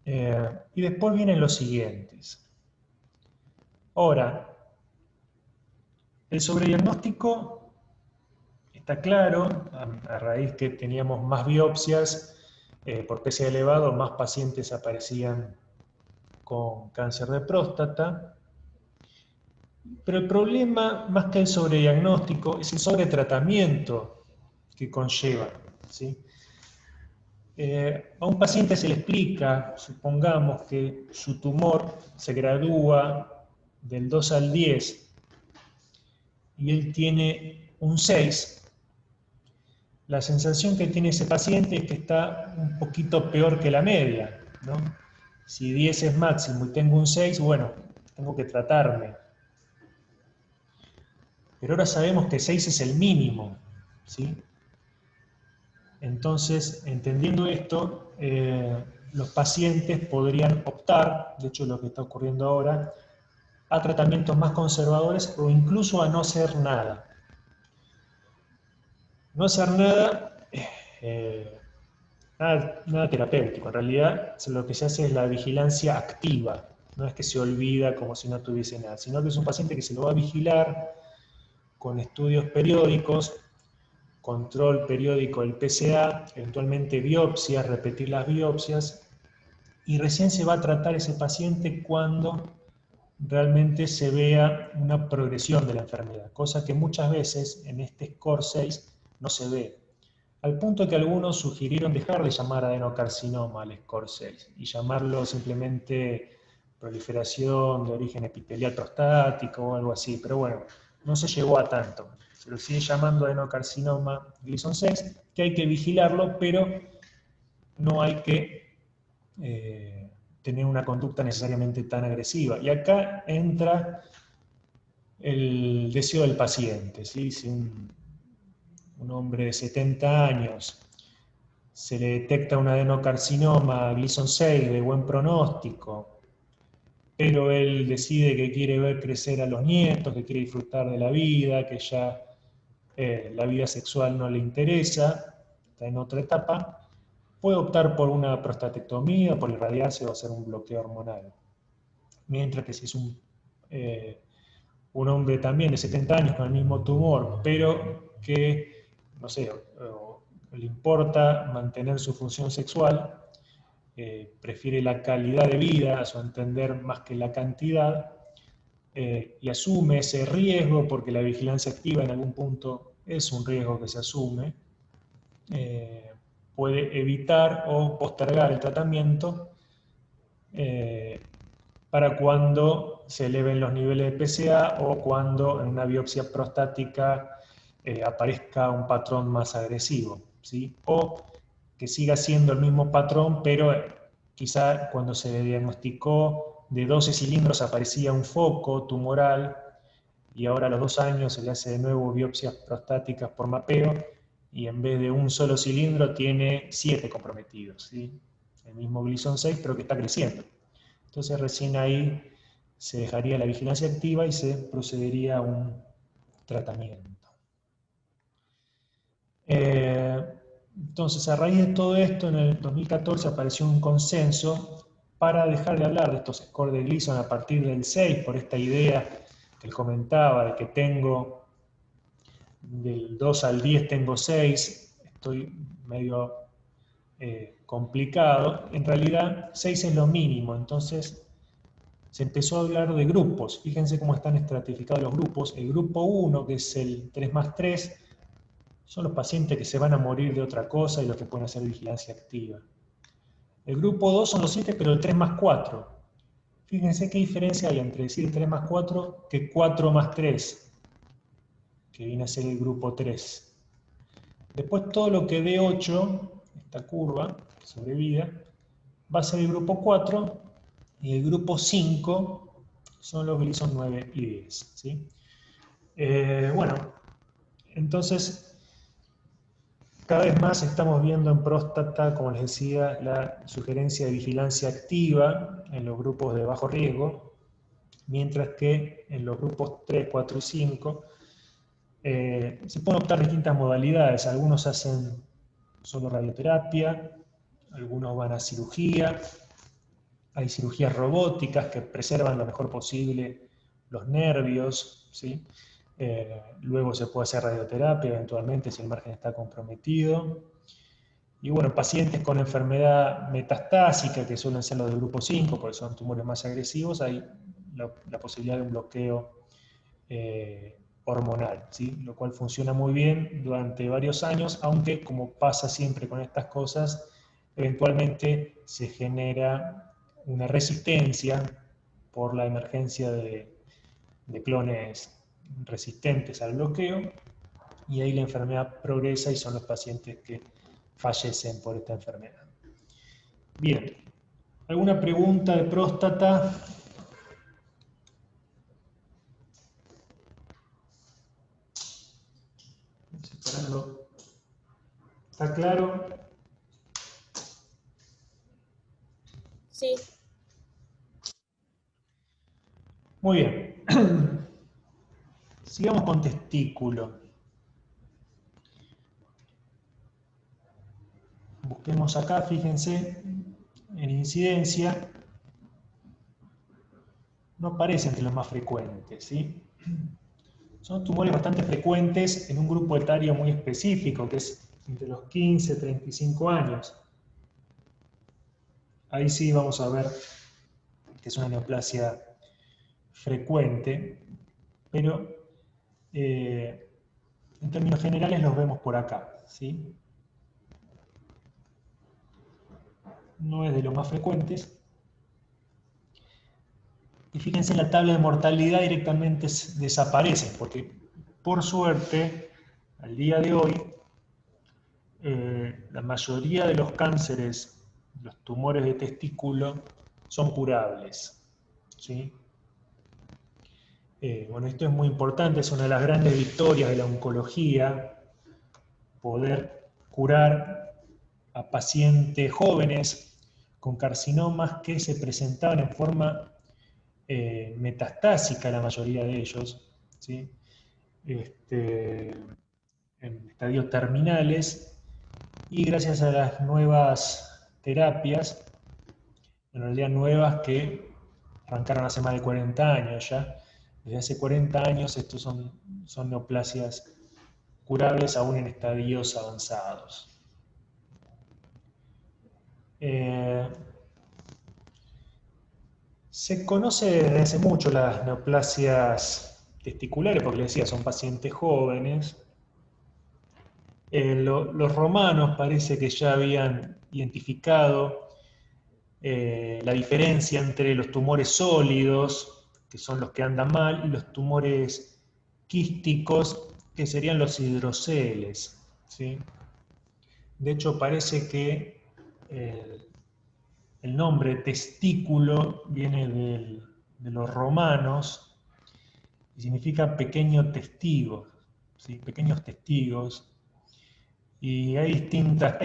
Y después vienen los siguientes. Ahora, el sobrediagnóstico está claro, a raíz que teníamos más biopsias por PSA elevado, más pacientes aparecían con cáncer de próstata. Pero el problema, más que el sobrediagnóstico, es el sobretratamiento que conlleva, ¿sí? A un paciente se le explica, supongamos que su tumor se gradúa del 2 al 10 y él tiene un 6, la sensación que tiene ese paciente es que está un poquito peor que la media, ¿no? Si 10 es máximo y tengo un 6, bueno, tengo que tratarme. Pero ahora sabemos que 6 es el mínimo, ¿sí? Entonces, entendiendo esto, los pacientes podrían optar, de hecho lo que está ocurriendo ahora, a tratamientos más conservadores o incluso a no hacer nada. No hacer nada, nada terapéutico. En realidad, lo que se hace es la vigilancia activa. No es que se olvida como si no tuviese nada, sino que es un paciente que se lo va a vigilar con estudios periódicos, control periódico del PSA, eventualmente biopsias, repetir las biopsias, y recién se va a tratar ese paciente cuando realmente se vea una progresión de la enfermedad, cosa que muchas veces en este score 6 no se ve. Al punto que algunos sugirieron dejar de llamar adenocarcinoma al score 6 y llamarlo simplemente proliferación de origen epitelial prostático o algo así, pero bueno, no se llegó a tanto. Se lo sigue llamando adenocarcinoma Gleason 6, que hay que vigilarlo, pero no hay que tener una conducta necesariamente tan agresiva. Y acá entra el deseo del paciente, ¿sí? Si un hombre de 70 años se le detecta un adenocarcinoma Gleason 6 de buen pronóstico, pero él decide que quiere ver crecer a los nietos, que quiere disfrutar de la vida, que ya la vida sexual no le interesa, está en otra etapa, puede optar por una prostatectomía, por irradiarse o hacer un bloqueo hormonal. Mientras que si es un hombre también de 70 años con el mismo tumor, pero que, no sé, le importa mantener su función sexual, prefiere la calidad de vida, a su entender, más que la cantidad, y asume ese riesgo, porque la vigilancia activa en algún punto es un riesgo que se asume, puede evitar o postergar el tratamiento para cuando se eleven los niveles de PSA o cuando en una biopsia prostática aparezca un patrón más agresivo, ¿sí? O que siga siendo el mismo patrón, pero quizá cuando se diagnosticó de 12 cilindros aparecía un foco tumoral y ahora a los 2 años se le hace de nuevo biopsias prostáticas por mapeo y en vez de un solo cilindro tiene 7 comprometidos, ¿sí? El mismo Gleason 6, pero que está creciendo. Entonces recién ahí se dejaría la vigilancia activa y se procedería a un tratamiento. Entonces, a raíz de todo esto, en el 2014 apareció un consenso para dejar de hablar de estos scores de Gleason a partir del 6, por esta idea que él comentaba, de que tengo del 2 al 10 tengo 6, estoy medio complicado. En realidad, 6 es lo mínimo, entonces se empezó a hablar de grupos. Fíjense cómo están estratificados los grupos. El grupo 1, que es el 3+3, son los pacientes que se van a morir de otra cosa y los que pueden hacer vigilancia activa. El grupo 2 son los 7, pero el 3+4. Fíjense qué diferencia hay entre decir 3+4 que 4+3, que viene a ser el grupo 3. Después todo lo que dé 8, esta curva, sobrevida, va a ser el grupo 4, y el grupo 5 son los Gleason 9 y 10. ¿Sí? Bueno, entonces cada vez más estamos viendo en próstata, como les decía, la sugerencia de vigilancia activa en los grupos de bajo riesgo, mientras que en los grupos 3, 4 y 5 se pueden optar distintas modalidades. Algunos hacen solo radioterapia, algunos van a cirugía, hay cirugías robóticas que preservan lo mejor posible los nervios, ¿sí? Luego se puede hacer radioterapia eventualmente si el margen está comprometido. Y bueno, pacientes con enfermedad metastásica, que suelen ser los del grupo 5, porque son tumores más agresivos, hay la posibilidad de un bloqueo hormonal, ¿sí? Lo cual funciona muy bien durante varios años, aunque como pasa siempre con estas cosas, eventualmente se genera una resistencia por la emergencia de clones resistentes al bloqueo, y ahí la enfermedad progresa y son los pacientes que fallecen por esta enfermedad. Bien, ¿alguna pregunta de próstata? Separando. ¿Está claro? Sí. Muy bien. Sigamos con testículo. Busquemos acá, fíjense, en incidencia, no aparece entre los más frecuentes, ¿sí? Son tumores bastante frecuentes en un grupo etario muy específico, que es entre los 15 y 35 años. Ahí sí vamos a ver que es una neoplasia frecuente, pero en términos generales los vemos por acá, ¿sí? No es de los más frecuentes. Y fíjense, en la tabla de mortalidad directamente desaparece, porque por suerte, al día de hoy, la mayoría de los cánceres, los tumores de testículo, son curables, ¿sí? Bueno, esto es muy importante, es una de las grandes victorias de la oncología, poder curar a pacientes jóvenes con carcinomas que se presentaban en forma metastásica, la mayoría de ellos, ¿sí? En estadios terminales, y gracias a las nuevas terapias, en realidad nuevas que arrancaron hace más de 40 años ya, desde hace 40 años estos son neoplasias curables aún en estadios avanzados. Se conoce desde hace mucho las neoplasias testiculares, porque les decía, son pacientes jóvenes. Los romanos parece que ya habían identificado la diferencia entre los tumores sólidos, que son los que andan mal, y los tumores quísticos, que serían los hidroceles, ¿sí? De hecho, parece que el nombre testículo viene de los romanos y significa pequeño testigo, ¿sí? Pequeños testigos. Y hay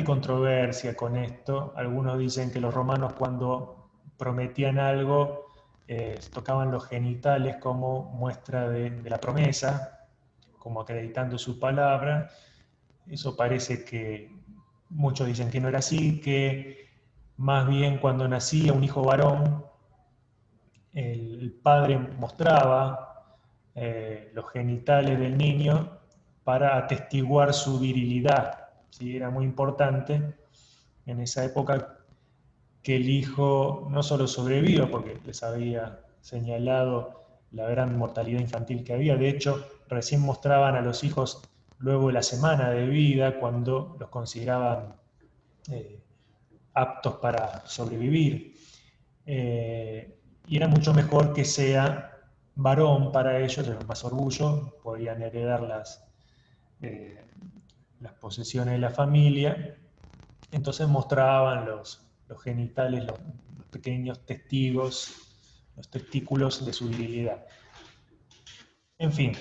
controversia con esto. Algunos dicen que los romanos cuando prometían algo tocaban los genitales como muestra de la promesa, como acreditando su palabra. Eso parece que muchos dicen que no era así, que más bien cuando nacía un hijo varón, el padre mostraba los genitales del niño para atestiguar su virilidad. ¿Sí? Era muy importante en esa época que el hijo no solo sobreviva, porque les había señalado la gran mortalidad infantil que había, de hecho, recién mostraban a los hijos luego de la semana de vida, cuando los consideraban eh, aptos para sobrevivir. Y era mucho mejor que sea varón para ellos, era más orgullo, podían heredar eh, las posesiones de la familia. Entonces mostraban los genitales, los pequeños testigos, los testículos de su virilidad. En fin,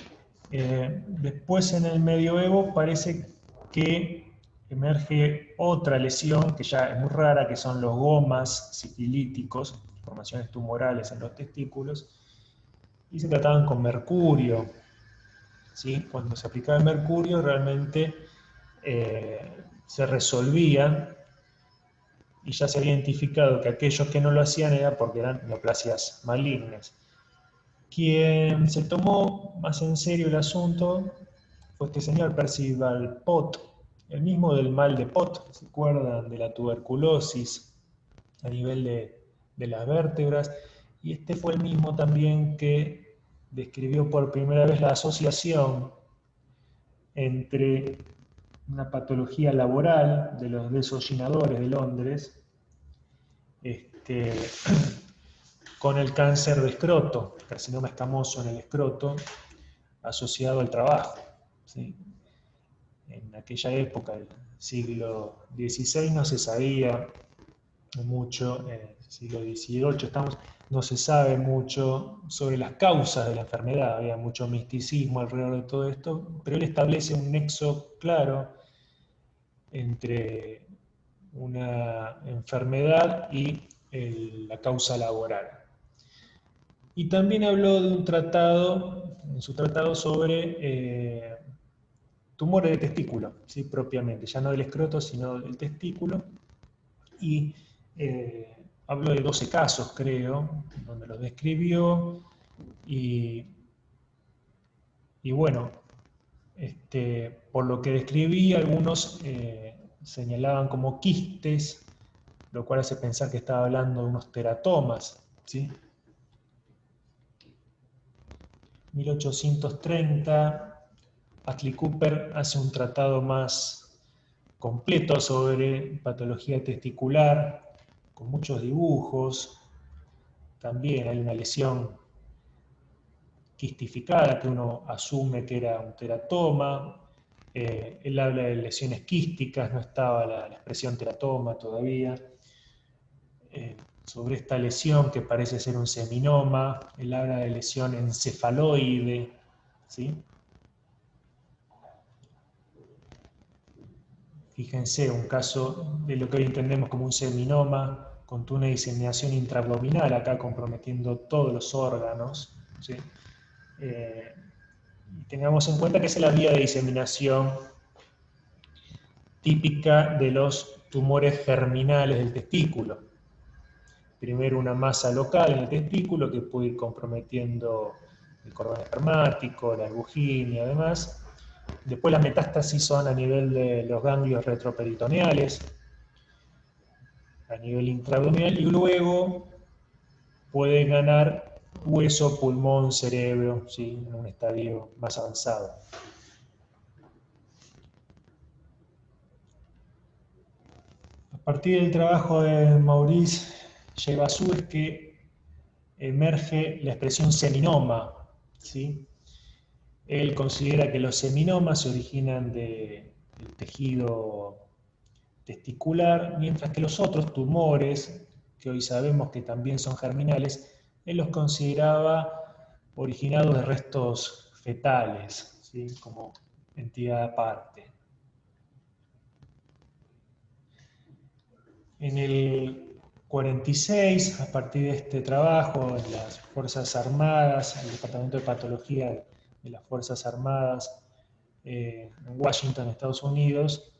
después en el medioevo parece que emerge otra lesión que ya es muy rara, que son los gomas sifilíticos, formaciones tumorales en los testículos, y se trataban con mercurio. ¿Sí? Cuando se aplicaba el mercurio realmente se resolvían, y ya se había identificado que aquellos que no lo hacían era porque eran neoplasias malignas. Quien se tomó más en serio el asunto fue este señor Percival Pott, el mismo del mal de Pott, ¿se acuerdan? De la tuberculosis a nivel de las vértebras, y este fue el mismo también que describió por primera vez la asociación entre una patología laboral de los desollinadores de Londres este, con el cáncer de escroto, carcinoma escamoso en el escroto, asociado al trabajo. ¿Sí? En aquella época, el siglo XVI, no se sabía mucho, en el siglo XVIII no se sabe mucho sobre las causas de la enfermedad, había mucho misticismo alrededor de todo esto, pero él establece un nexo claro entre una enfermedad y la causa laboral. Y también habló de un tratado, en su tratado sobre tumores de testículo, ¿sí? Propiamente, ya no del escroto, sino del testículo. Y habló de 12 casos, creo, donde los describió. Y, y bueno, por lo que describí, algunos señalaban como quistes, lo cual hace pensar que estaba hablando de unos teratomas, ¿sí? 1830, Astley Cooper hace un tratado más completo sobre patología testicular, con muchos dibujos. También hay una lesión quistificada que uno asume que era un teratoma. Él habla de lesiones quísticas, no estaba la expresión teratoma todavía. Sobre esta lesión que parece ser un seminoma, él habla de lesión encefaloide, ¿sí? Fíjense, un caso de lo que hoy entendemos como un seminoma, con una diseminación intraabdominal, acá comprometiendo todos los órganos, ¿sí? Tengamos en cuenta que esa es la vía de diseminación típica de los tumores germinales del testículo. Primero una masa local en el testículo que puede ir comprometiendo el cordón espermático, la albuginia y además. Después las metástasis son a nivel de los ganglios retroperitoneales, a nivel intraabdominal, y luego puede ganar hueso, pulmón, cerebro, ¿sí? En un estadio más avanzado. A partir del trabajo de Maurice Yebasu es que emerge la expresión seminoma, ¿sí? Él considera que los seminomas se originan del tejido testicular, mientras que los otros tumores, que hoy sabemos que también son germinales, él los consideraba originados de restos fetales, ¿sí? Como entidad aparte. En el 46, a partir de este trabajo, en las Fuerzas Armadas, el Departamento de Patología de las Fuerzas Armadas en Washington, Estados Unidos,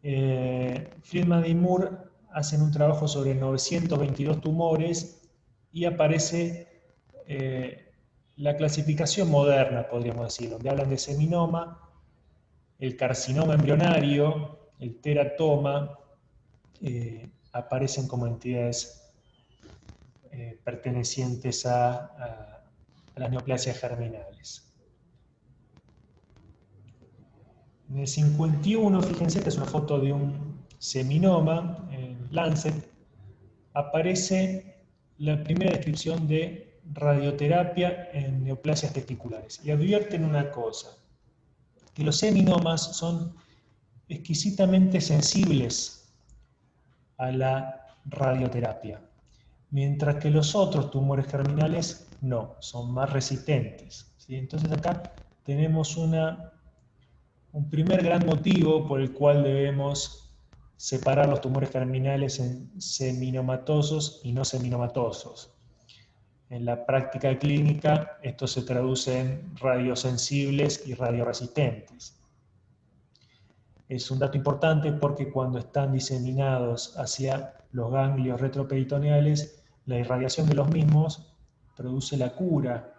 Friedman y Moore hacen un trabajo sobre 922 tumores y aparece la clasificación moderna, podríamos decir, donde hablan de seminoma, el carcinoma embrionario, el teratoma, aparecen como entidades pertenecientes a las neoplasias germinales. En el 51, fíjense, esta es una foto de un seminoma en Lancet, aparece la primera descripción de radioterapia en neoplasias testiculares. Y advierten una cosa, que los seminomas son exquisitamente sensibles a la radioterapia, mientras que los otros tumores germinales no, son más resistentes, ¿sí? Entonces acá tenemos un primer gran motivo por el cual debemos separar los tumores germinales en seminomatosos y no seminomatosos. En la práctica clínica esto se traduce en radiosensibles y radioresistentes. Es un dato importante porque cuando están diseminados hacia los ganglios retroperitoneales, la irradiación de los mismos produce la cura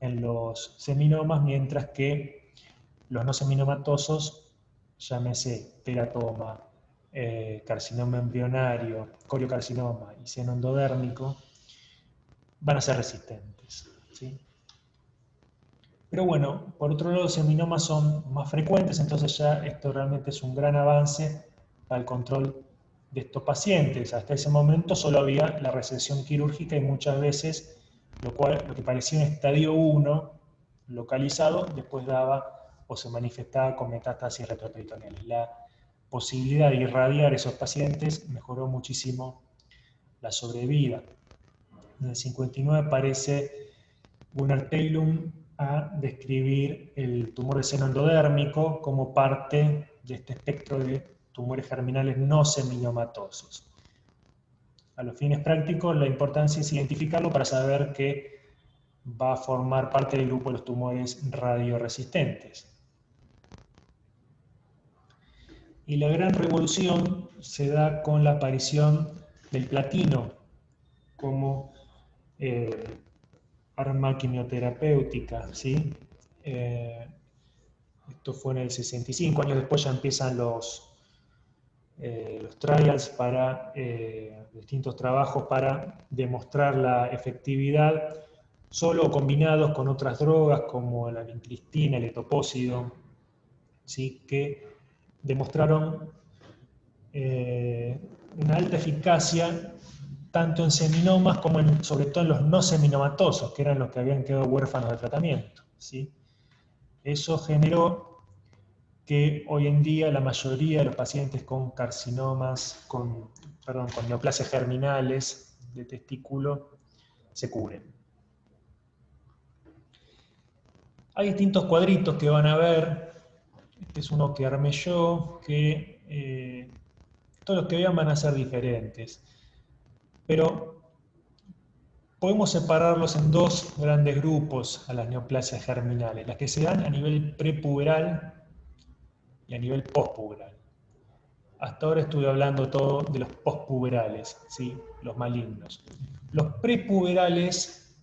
en los seminomas, mientras que los no seminomatosos, llámese teratoma, carcinoma embrionario, coriocarcinoma y seno endodérmico, van a ser resistentes, ¿sí? Pero bueno, por otro lado, los seminomas son más frecuentes, entonces ya esto realmente es un gran avance para el control de estos pacientes. Hasta ese momento solo había la resección quirúrgica y muchas veces lo que parecía un estadio 1 localizado, después daba o se manifestaba con metástasis retroperitoneales. La posibilidad de irradiar esos pacientes mejoró muchísimo la sobrevida. En el 59 aparece Gunnar Teilum a describir el tumor de seno endodérmico como parte de este espectro de tumores germinales no seminomatosos. A los fines prácticos, la importancia es identificarlo para saber que va a formar parte del grupo de los tumores radioresistentes. Y la gran revolución se da con la aparición del platino como arma quimioterapéutica, ¿sí? Esto fue en el 65, años después ya empiezan los trials para distintos trabajos para demostrar la efectividad solo o combinados con otras drogas como la vincristina, el etopósido, ¿sí? Que demostraron una alta eficacia tanto en seminomas como sobre todo en los no seminomatosos, que eran los que habían quedado huérfanos de tratamiento, ¿sí? Eso generó que hoy en día la mayoría de los pacientes con carcinomas, con neoplasias germinales de testículo, se cubren. Hay distintos cuadritos que van a ver. Este es uno que armé yo, que todos los que vean van a ser diferentes. Pero podemos separarlos en dos grandes grupos a las neoplasias germinales, las que se dan a nivel prepuberal y a nivel postpuberal. Hasta ahora estuve hablando todo de los postpuberales, ¿sí? Los malignos. Los prepuberales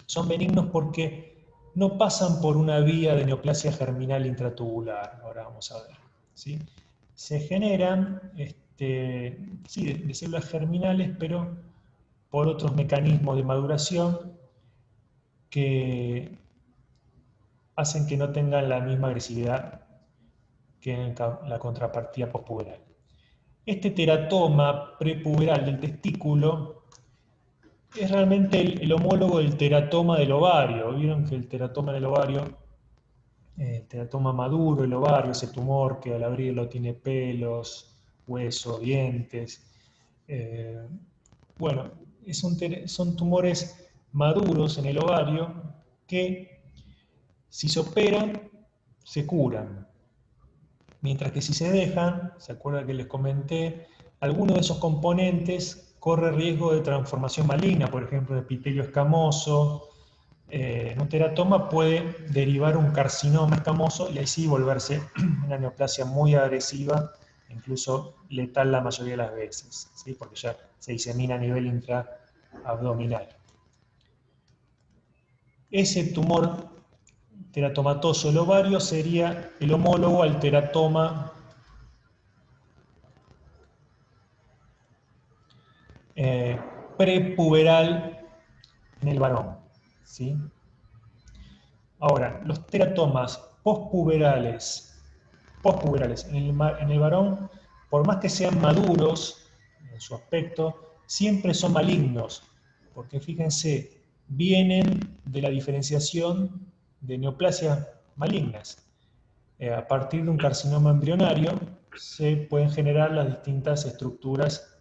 son benignos porque no pasan por una vía de neoplasia germinal intratubular. Ahora vamos a ver, ¿sí? Se generan sí, de células germinales, pero por otros mecanismos de maduración que hacen que no tengan la misma agresividad que en la contrapartida postpuberal. Este teratoma prepuberal del testículo es realmente el homólogo del teratoma del ovario. Vieron que el teratoma del ovario, el teratoma maduro, el ovario, ese tumor que al abrirlo tiene pelos, huesos, dientes. Eh, bueno, son tumores maduros en el ovario que, si se operan, se curan. Mientras que si se dejan, ¿se acuerdan que les comenté? Alguno de esos componentes corre riesgo de transformación maligna, por ejemplo, el epitelio escamoso. En un teratoma puede derivar un carcinoma escamoso y ahí sí volverse una neoplasia muy agresiva, incluso letal la mayoría de las veces, ¿sí? Porque ya se disemina a nivel intraabdominal. Ese tumor teratomatoso del ovario sería el homólogo al teratoma prepuberal en el varón, ¿sí? Ahora, los teratomas postpuberales en el varón, por más que sean maduros en su aspecto, siempre son malignos, porque fíjense, vienen de la diferenciación de neoplasias malignas. A partir de un carcinoma embrionario se pueden generar las distintas estructuras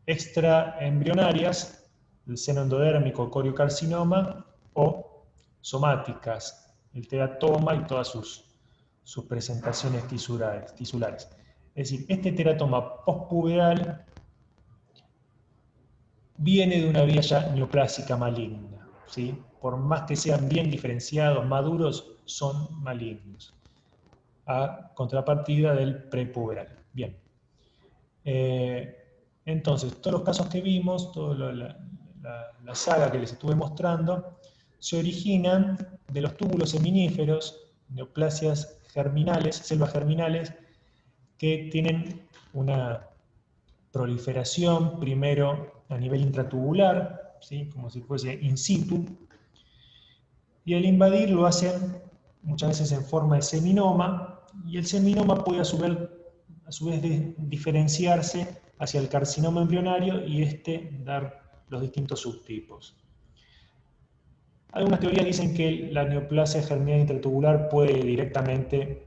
extraembrionarias, el seno endodérmico, coriocarcinoma, o somáticas, el teratoma y todas sus presentaciones tisulares. Es decir, este teratoma postpuberal viene de una vía ya neoplásica maligna, ¿sí? Por más que sean bien diferenciados, maduros, son malignos, a contrapartida del prepuberal. Bien. Entonces, todos los casos que vimos, toda la saga que les estuve mostrando, se originan de los túbulos seminíferos, neoplasias germinales, selvas germinales, que tienen una proliferación primero a nivel intratubular, ¿sí? Como si fuese in situ, y al invadir lo hacen muchas veces en forma de seminoma, y el seminoma puede a su vez diferenciarse hacia el carcinoma embrionario y dar los distintos subtipos. Algunas teorías dicen que la neoplasia germinal intratubular puede directamente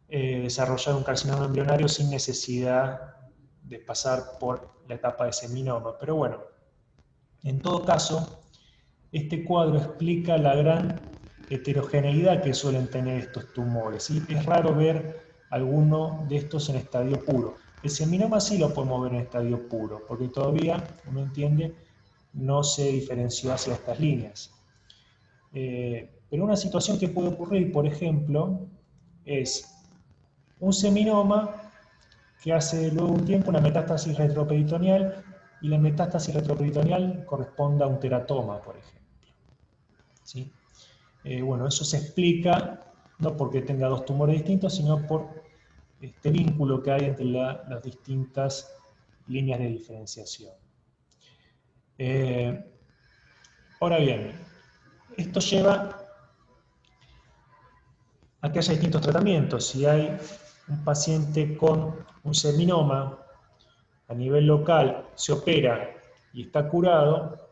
desarrollar un carcinoma embrionario sin necesidad de pasar por la etapa de seminoma. Pero bueno, en todo caso, este cuadro explica la gran heterogeneidad que suelen tener estos tumores, ¿sí? Es raro ver alguno de estos en estadio puro. El seminoma sí lo podemos ver en estadio puro, porque todavía, uno entiende, no se diferenció hacia estas líneas. Pero una situación que puede ocurrir, por ejemplo, es un seminoma que hace luego un tiempo una metástasis retroperitoneal, y la metástasis retroperitoneal corresponde a un teratoma, por ejemplo, ¿sí? Bueno, eso se explica no porque tenga dos tumores distintos, sino por este vínculo que hay entre las distintas líneas de diferenciación. Ahora bien, esto lleva a que haya distintos tratamientos. Si hay un paciente con un seminoma a nivel local, se opera y está curado,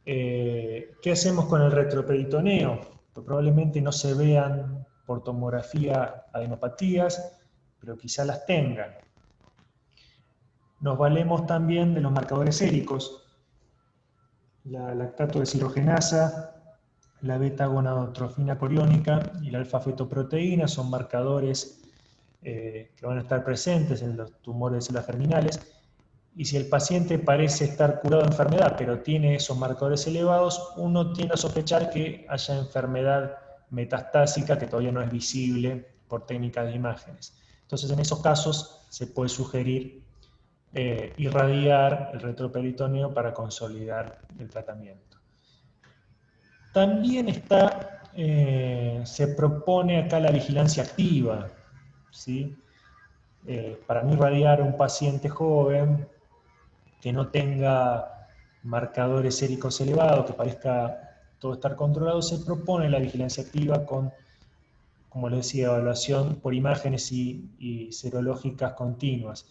¿qué hacemos con el retroperitoneo? Pues probablemente no se vean por tomografía adenopatías, pero quizá las tengan. Nos valemos también de los marcadores séricos, la lactato deshidrogenasa, la beta-gonadotrofina coriónica y la alfa-fetoproteína son marcadores que van a estar presentes en los tumores de células germinales. Y si el paciente parece estar curado de enfermedad, pero tiene esos marcadores elevados, uno tiende a sospechar que haya enfermedad metastásica que todavía no es visible por técnicas de imágenes. Entonces, en esos casos se puede sugerir irradiar el retroperitoneo para consolidar el tratamiento. También se propone acá la vigilancia activa, ¿sí? Para no irradiar a un paciente joven que no tenga marcadores séricos elevados, que parezca todo estar controlado, se propone la vigilancia activa con como les decía, evaluación por imágenes y serológicas continuas.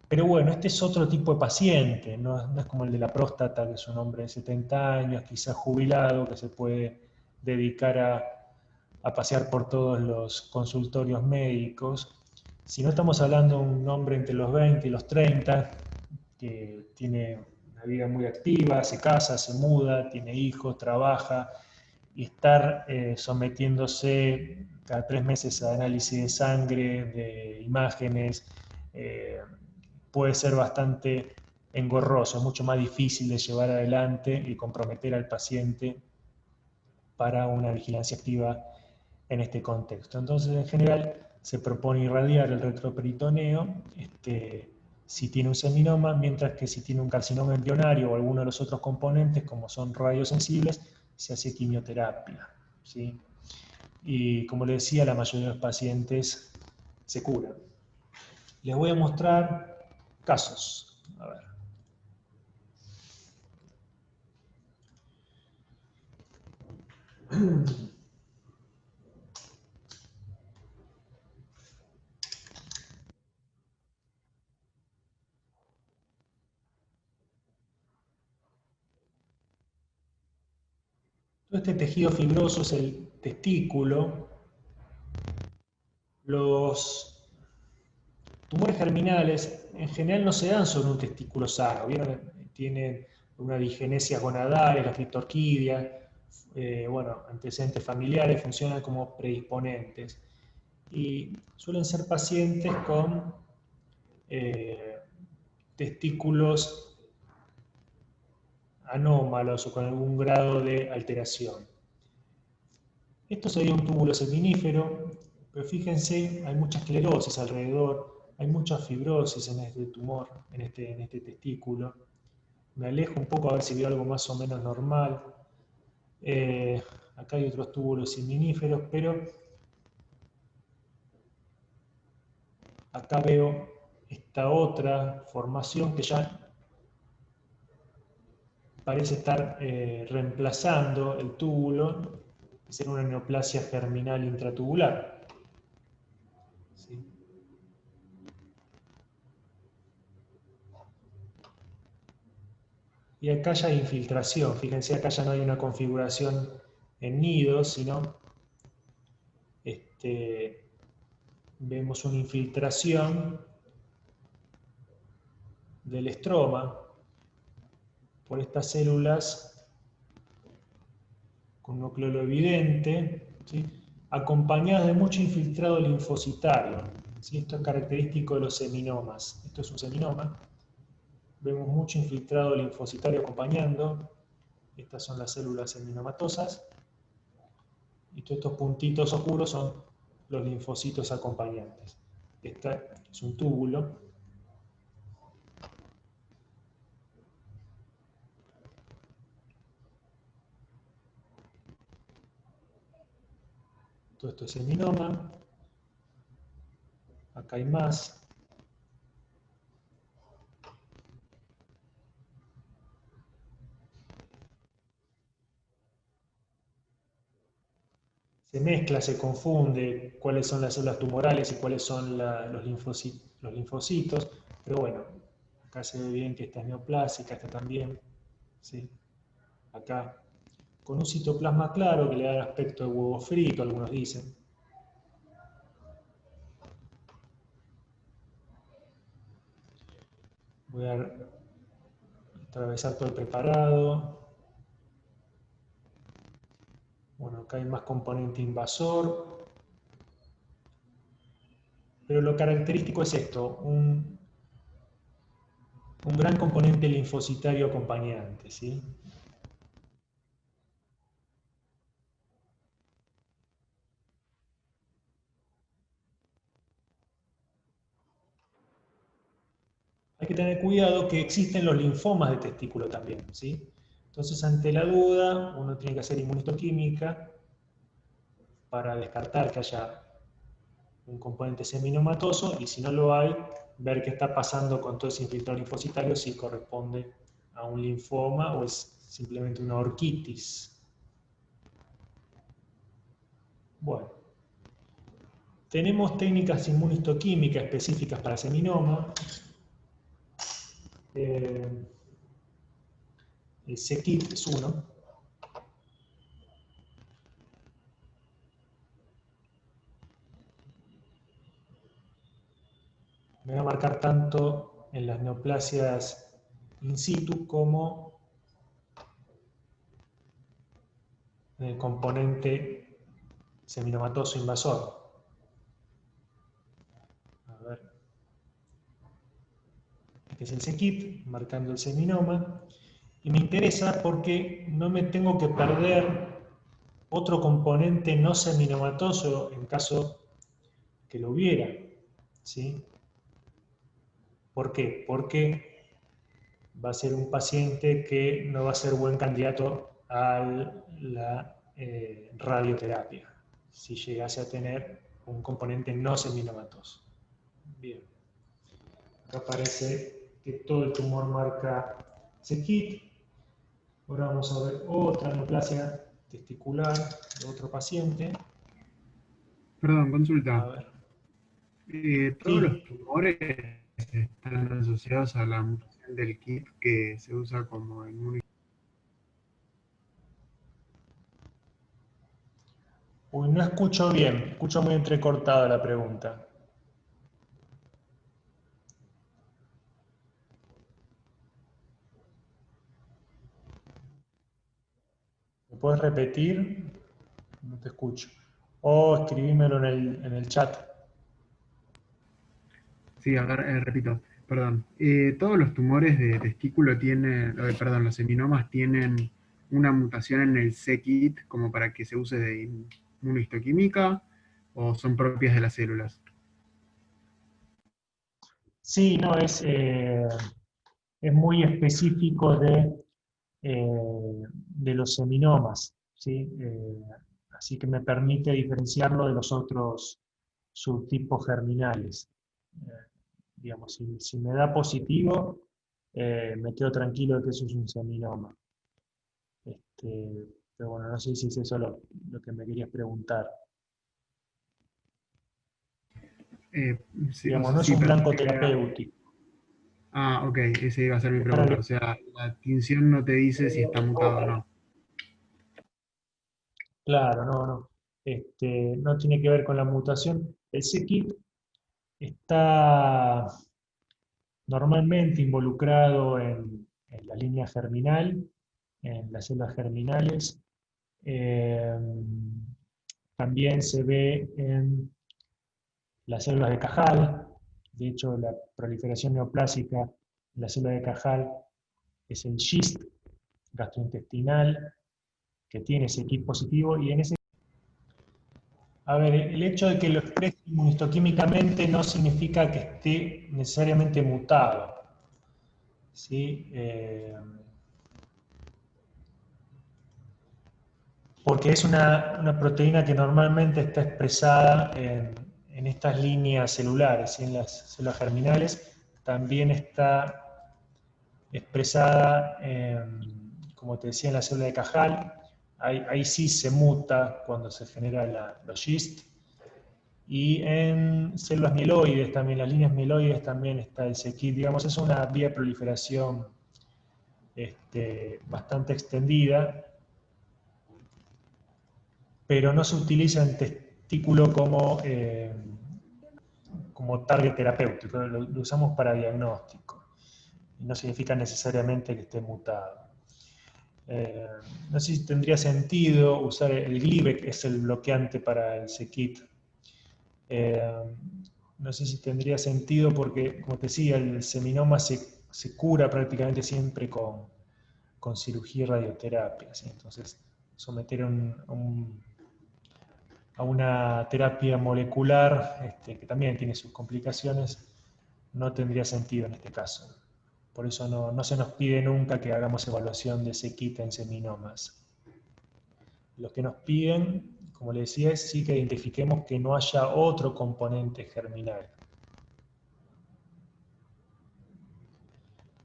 Pero bueno, este es otro tipo de paciente, no es como el de la próstata, que es un hombre de 70 años, quizás jubilado, que se puede dedicar a pasear por todos los consultorios médicos. Si no estamos hablando de un hombre entre los 20 y los 30, que tiene una vida muy activa, se casa, se muda, tiene hijos, trabaja, y estar sometiéndose cada 3 meses a análisis de sangre, de imágenes, eh, puede ser bastante engorroso, es mucho más difícil de llevar adelante y comprometer al paciente para una vigilancia activa en este contexto. Entonces, en general, se propone irradiar el retroperitoneo si tiene un seminoma, mientras que si tiene un carcinoma embrionario o alguno de los otros componentes, como son radiosensibles, se hace quimioterapia, ¿sí? Y como les decía, la mayoría de los pacientes se curan. Les voy a mostrar casos. A ver. Todo este tejido fibroso es el testículo. Los tumores germinales en general no se dan sobre un testículo sano. ¿Vieron? Tienen una digenesia gonadal, la criptorquidia, bueno, antecedentes familiares, funcionan como predisponentes. Y suelen ser pacientes con eh, testículos anómalos o con algún grado de alteración. Esto sería un túbulo seminífero, pero fíjense, hay mucha esclerosis alrededor, hay mucha fibrosis en este tumor, en este testículo. Me alejo un poco a ver si veo algo más o menos normal. Acá hay otros túbulos seminíferos, pero acá veo esta otra formación que ya parece estar reemplazando el túbulo, que será una neoplasia germinal intratubular. ¿Sí? Y acá ya hay infiltración, fíjense, acá ya no hay una configuración en nido, sino vemos una infiltración del estroma por estas células con núcleo evidente, ¿sí? Acompañadas de mucho infiltrado linfocitario. ¿Sí? Esto es característico de los seminomas. Esto es un seminoma. Vemos mucho infiltrado linfocitario acompañando. Estas son las células seminomatosas. Y todos estos puntitos oscuros son los linfocitos acompañantes. Este es un túbulo. Todo esto es seminoma. Acá hay más. Se mezcla, se confunde cuáles son las células tumorales y cuáles son los linfocitos, pero bueno, acá se ve bien que esta es neoplásica, esta también, ¿sí? Acá con un citoplasma claro que le da el aspecto de huevo frito, algunos dicen. Voy a atravesar todo el preparado. Bueno, acá hay más componente invasor. Pero lo característico es esto, un gran componente linfocitario acompañante, ¿sí? Hay que tener cuidado que existen los linfomas de testículo también, ¿sí? Entonces, ante la duda, uno tiene que hacer inmunistoquímica para descartar que haya un componente seminomatoso y si no lo hay, ver qué está pasando con todo ese infiltrado linfocitario, si corresponde a un linfoma o es simplemente una orquitis. Bueno, Tenemos técnicas inmunistoquímicas específicas para seminoma. El C-Kit es uno. Me voy a marcar tanto en las neoplasias in situ como en el componente seminomatoso invasor. A ver. Este es el C-Kit, marcando el seminoma. Y me interesa porque no me tengo que perder otro componente no seminomatoso en caso que lo hubiera. ¿Sí? ¿Por qué? Porque va a ser un paciente que no va a ser buen candidato a la radioterapia, si llegase a tener un componente no seminomatoso. Bien. Acá parece que todo el tumor marca C-Kit. Ahora vamos a ver otra neoplasia testicular de otro paciente. Perdón, A consulta. ver. ¿Todos Sí. los tumores están asociados a la mutación del KIT que se usa como inmunitario? Uy, no escucho bien, escucho muy entrecortada la pregunta. ¿Me puedes repetir? No te escucho. O escribímelo en el chat. Sí, a ver, repito, perdón. ¿Todos los tumores de testículo tienen, perdón, los seminomas tienen una mutación en el c-KIT como para que se use de inmunohistoquímica o son propias de las células? Sí, no, es muy específico de los seminomas, ¿sí? Así que me permite diferenciarlo de los otros subtipos germinales. Eh, digamos, si me da positivo, me quedo tranquilo de que eso es un seminoma. Pero bueno, no sé si es eso lo que me querías preguntar. Sí, Digamos, no es sí, un pensé blanco que era... terapéutico. Ah, ok, esa iba a ser mi Es para pregunta. O sea, la tinción no te dice si está mutado o no. claro, no, no. No tiene que ver con la mutación. El c-Kit está normalmente involucrado en la línea germinal, en las células germinales. Eh, También se ve en las células de Cajal. De hecho, la proliferación neoplásica en la célula de Cajal es el GIST gastrointestinal que tiene ese kit positivo y en ese... A ver, el hecho de que lo exprese inmunistoquímicamente no significa que esté necesariamente mutado. ¿Sí? Porque es una proteína que normalmente está expresada en estas líneas celulares, ¿sí? En las células germinales. También está expresada, como te decía, en la célula de Cajal. Ahí sí se muta cuando se genera los GIST. Y en células mieloides también, las líneas mieloides también está el c-Kit. Digamos, es una vía de proliferación bastante extendida, pero no se utiliza en testículo como target terapéutico, lo usamos para diagnóstico. Y no significa necesariamente que esté mutado. No sé si tendría sentido usar el Gleevec, que es el bloqueante para el c-Kit. No sé si tendría sentido porque, como te decía, el seminoma se cura prácticamente siempre con cirugía y radioterapia, ¿sí? Entonces, someter a una terapia molecular, que también tiene sus complicaciones, no tendría sentido en este caso. Por eso no se nos pide nunca que hagamos evaluación de c-Kit en seminomas. Lo que nos piden, como les decía, es sí que identifiquemos que no haya otro componente germinal.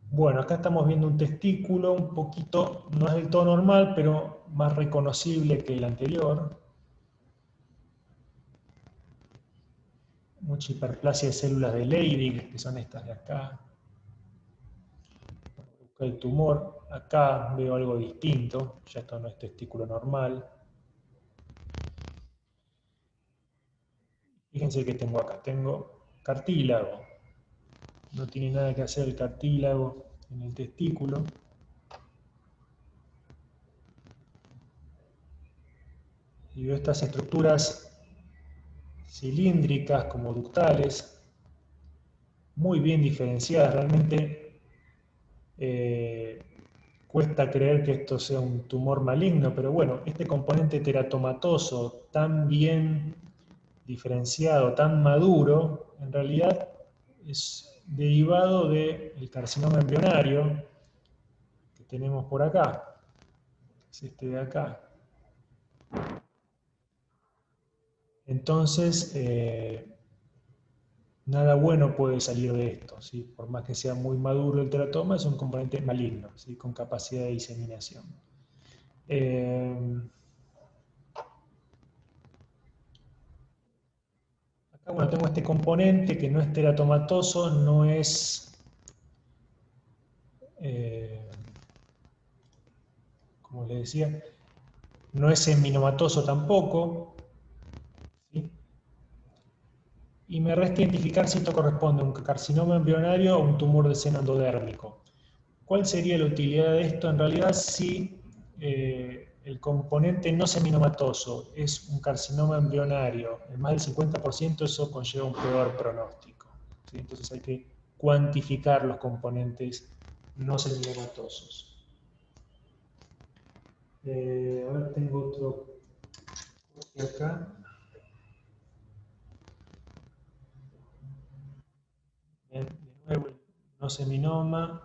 Bueno, acá estamos viendo un testículo un poquito, no es del todo normal, pero más reconocible que el anterior. mucha hiperplasia de células de Leydig, que son estas de acá. Busco el tumor, acá veo algo distinto, ya esto no es testículo normal. Fíjense que tengo acá, tengo cartílago. No tiene nada que hacer el cartílago en el testículo. Y veo estas estructuras cilíndricas como ductales, muy bien diferenciadas. Realmente cuesta creer que esto sea un tumor maligno, pero bueno, este componente teratomatoso tan bien diferenciado, tan maduro, en realidad es derivado del carcinoma embrionario que tenemos por acá. Es este de acá. Entonces, nada bueno puede salir de esto, ¿sí? Por más que sea muy maduro el teratoma, es un componente maligno, ¿sí? Con capacidad de diseminación. Acá, bueno, tengo este componente que no es teratomatoso, no es, como les decía, no es seminomatoso tampoco, ¿sí? Y me resta identificar si esto corresponde a un carcinoma embrionario o un tumor del seno endodérmico. ¿Cuál sería la utilidad de esto? En realidad, si el componente no seminomatoso es un carcinoma embrionario, en más del 50%, eso conlleva un peor pronóstico, ¿sí? Entonces hay que cuantificar los componentes no seminomatosos. Ahora tengo otro acá. Bien, de nuevo, el no seminoma.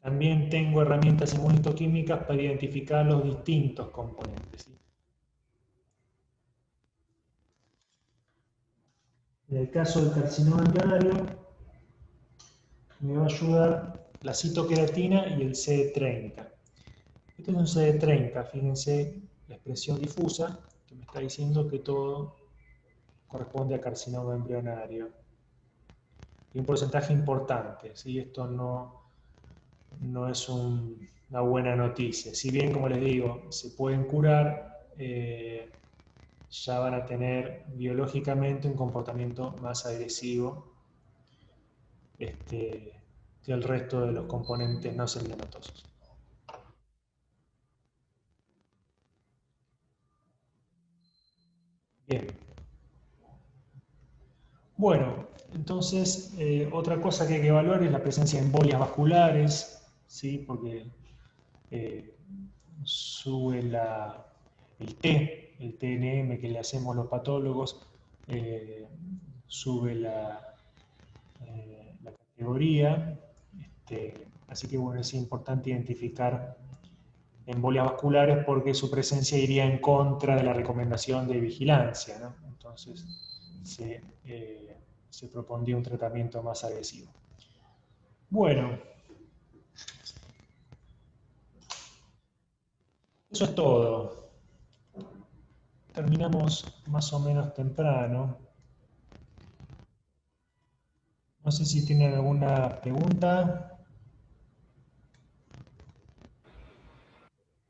También tengo herramientas inmunistoquímicas para identificar los distintos componentes, ¿sí? En el caso del carcinoma embrionario, me va a ayudar la citoqueratina y el CD30. Este es un CD30, fíjense la expresión difusa, que me está diciendo que todo corresponde a carcinoma embrionario. Y un porcentaje importante, ¿sí? Esto no es una buena noticia. Si bien, como les digo, se pueden curar, ya van a tener biológicamente un comportamiento más agresivo que el resto de los componentes no seminomatosos. Bien. Bueno, entonces otra cosa que hay que evaluar es la presencia de embolias vasculares, ¿sí? Porque sube el TNM que le hacemos los patólogos, sube la categoría, así que bueno, es importante identificar embolias vasculares porque su presencia iría en contra de la recomendación de vigilancia, ¿no? Entonces se propondría un tratamiento más agresivo. Bueno, eso es todo. Terminamos más o menos temprano. No sé si tienen alguna pregunta.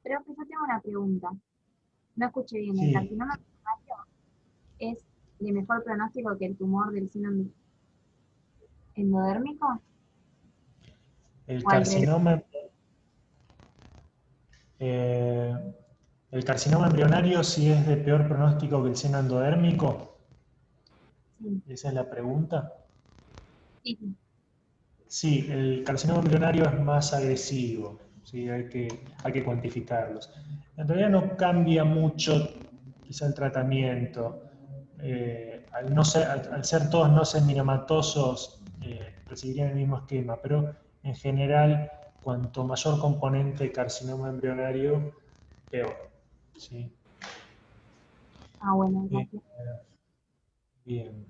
Creo que yo tengo una pregunta. No escuché bien. Sí. ¿El carcinoma embrionario es de mejor pronóstico que el tumor del seno endodérmico? El ¿O al revés? carcinoma embrionario, si es de peor pronóstico que el seno endodérmico. Sí. ¿Esa es la pregunta? Sí. Sí, el carcinoma embrionario es más agresivo, ¿sí? Hay que cuantificarlos. En realidad no cambia mucho quizá el tratamiento. Al ser todos no seminomatosos, recibirían el mismo esquema, pero en general, cuanto mayor componente de carcinoma embrionario, peor, ¿sí? Ah, bueno, gracias. Bien.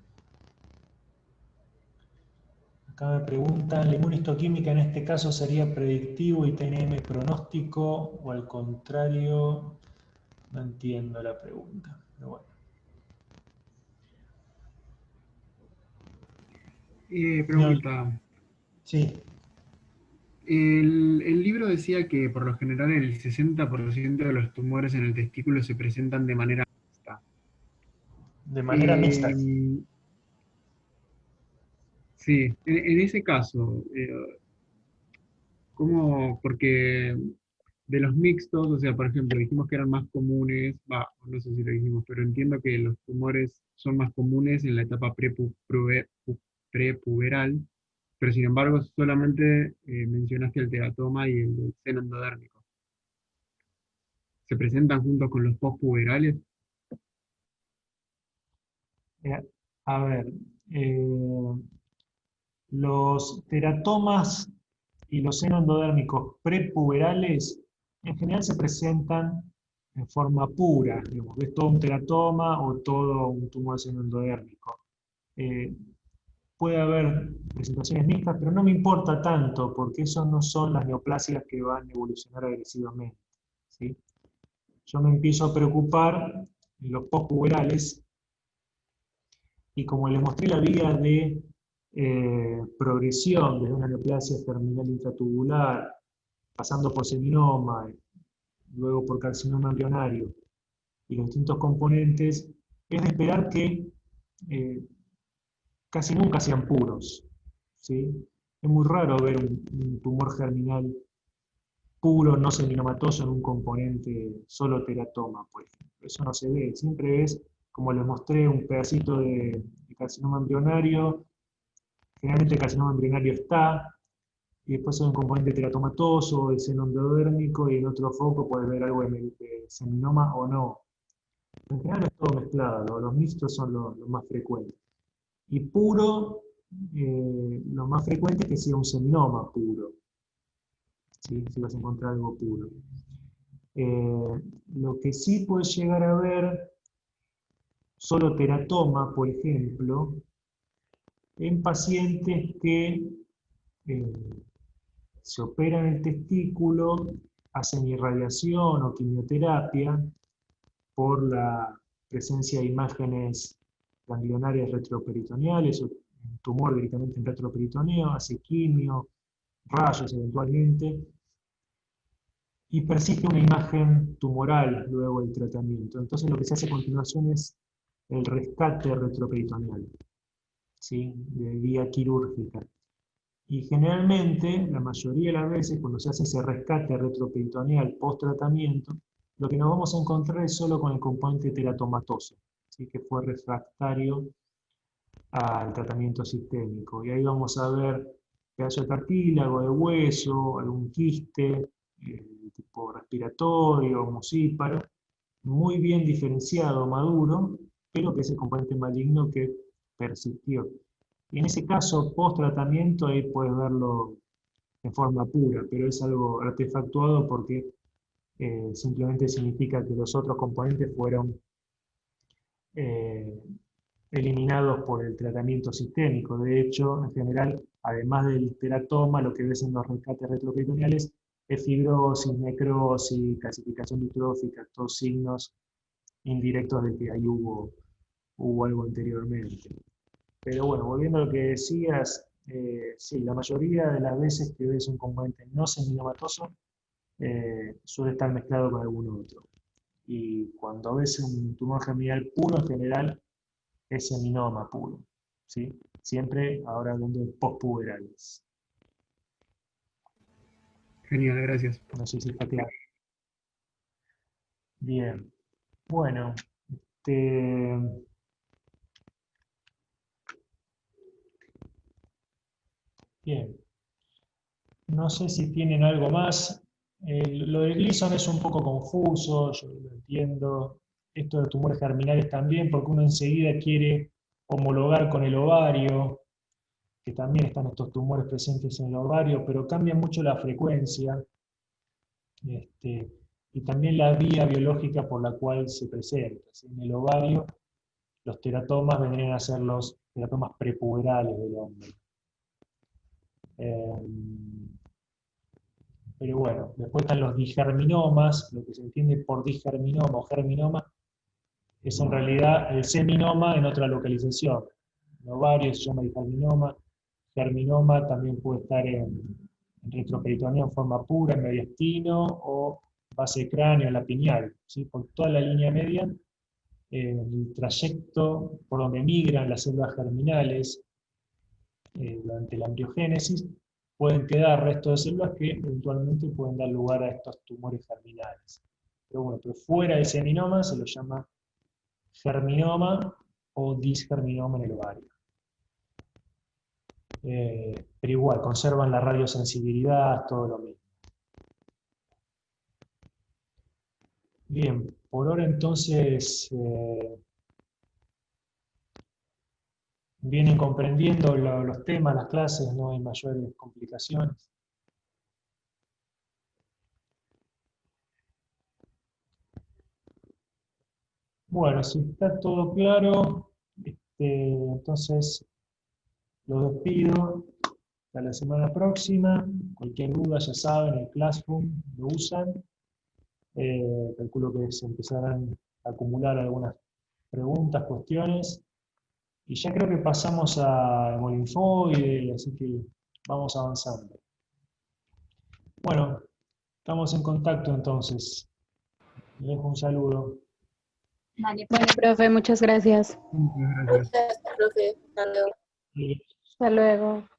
Acá me preguntan, ¿la inmunistoquímica en este caso sería predictivo y TNM pronóstico o al contrario? No entiendo la pregunta, pero bueno. Pregunta. Sí, El libro decía que por lo general el 60% de los tumores en el testículo se presentan de manera mixta. de manera mixta. Eh, sí, en ese caso, ¿cómo? Porque de los mixtos, o sea, por ejemplo, dijimos que eran más comunes, no sé si lo dijimos, pero entiendo que los tumores son más comunes en la etapa prepuberal, pero sin embargo solamente mencionaste el teratoma y el seno endodérmico. ¿Se presentan juntos con los postpuberales? Eh, a ver, los teratomas y los senoendodérmicos prepuberales en general se presentan en forma pura, digamos, ves todo un teratoma o todo un tumor senoendodérmico. Eh, Puede haber presentaciones mixtas, pero no me importa tanto, porque eso no son las neoplasias que van a evolucionar agresivamente, ¿sí? Yo me empiezo a preocupar en los postpuberales, y como les mostré la vía de progresión desde una neoplasia terminal intratubular, pasando por seminoma, luego por carcinoma embrionario, y los distintos componentes, es de esperar que eh, casi nunca sean puros, ¿sí? Es muy raro ver un tumor germinal puro, no seminomatoso, en un componente solo teratoma, por ejemplo. Eso no se ve, siempre es, como les mostré, un pedacito de carcinoma embrionario. Generalmente el carcinoma embrionario está, y después hay un componente teratomatoso, el seno endodérmico, y en otro foco puedes ver algo de seminoma o no. En general es todo mezclado, los mixtos son los más frecuentes. Y puro, lo más frecuente es que sea un seminoma puro, ¿sí? Si vas a encontrar algo puro. Lo que sí puedes llegar a ver, solo teratoma, por ejemplo, en pacientes que eh, se operan el testículo, hacen irradiación o quimioterapia por la presencia de imágenes ganglionarias retroperitoneales o un tumor directamente en retroperitoneo, hace quimio, rayos eventualmente, y persiste una imagen tumoral luego del tratamiento. Entonces lo que se hace a continuación es el rescate retroperitoneal, ¿sí? De vía quirúrgica. Y generalmente, la mayoría de las veces, cuando se hace ese rescate retroperitoneal post-tratamiento, lo que nos vamos a encontrar es solo con el componente teratomatoso, ¿sí? Que fue refractario al tratamiento sistémico. Y ahí vamos a ver pedazo de cartílago, de hueso, algún quiste, tipo respiratorio, mucíparo, muy bien diferenciado, maduro, pero que es el componente maligno que persistió. Y en ese caso, post-tratamiento, ahí puedes verlo en forma pura, pero es algo artefactuado porque simplemente significa que los otros componentes fueron eh, eliminados por el tratamiento sistémico. De hecho, en general, además del teratoma, lo que ves en los rescates retroperitoneales es fibrosis, necrosis, calcificación distrófica, todos signos indirectos de que ahí hubo algo anteriormente. Pero bueno, volviendo a lo que decías, sí, la mayoría de las veces que ves un componente no seminomatoso suele estar mezclado con algún otro. Y cuando ves un tumor germinal puro, en general, es seminoma puro, ¿sí? Siempre ahora hablando de postpuberales. Genial, gracias. No sé si está claro. Bien. Bueno, este, bien. No sé si tienen algo más. Lo de Gleason es un poco confuso, yo lo entiendo. Esto de tumores germinales también, porque uno enseguida quiere homologar con el ovario, que también están estos tumores presentes en el ovario, pero cambia mucho la frecuencia, y también la vía biológica por la cual se presenta. ¿Sí? En el ovario, los teratomas vendrían a ser los teratomas prepuberales del hombre. Eh, Pero bueno, después están los digerminomas, lo que se entiende por digerminoma o germinoma es en realidad el seminoma en otra localización. El ovario se llama digerminoma, germinoma también puede estar en retroperitoneo en forma pura, en mediastino, o base de cráneo, en la pineal, ¿sí? Por toda la línea media, el trayecto por donde migran las células germinales durante la embriogénesis, pueden quedar restos de células que eventualmente pueden dar lugar a estos tumores germinales. Pero bueno, pero fuera del seminoma se lo llama germinoma o disgerminoma en el ovario. Pero igual, conservan la radiosensibilidad, todo lo mismo. Bien, por ahora entonces vienen comprendiendo los temas, las clases, no hay mayores complicaciones. Bueno, si está todo claro, entonces los despido hasta la semana próxima. Cualquier duda, ya saben, el Classroom lo usan. Calculo que se empezarán a acumular algunas preguntas, cuestiones. Y ya creo que pasamos a hemolinfoide, así que vamos avanzando. Bueno, estamos en contacto entonces. Les dejo un saludo. Dale, Bueno, profe, muchas gracias. Muchas gracias. Gracias, profe. Hasta luego. Eh, Hasta luego.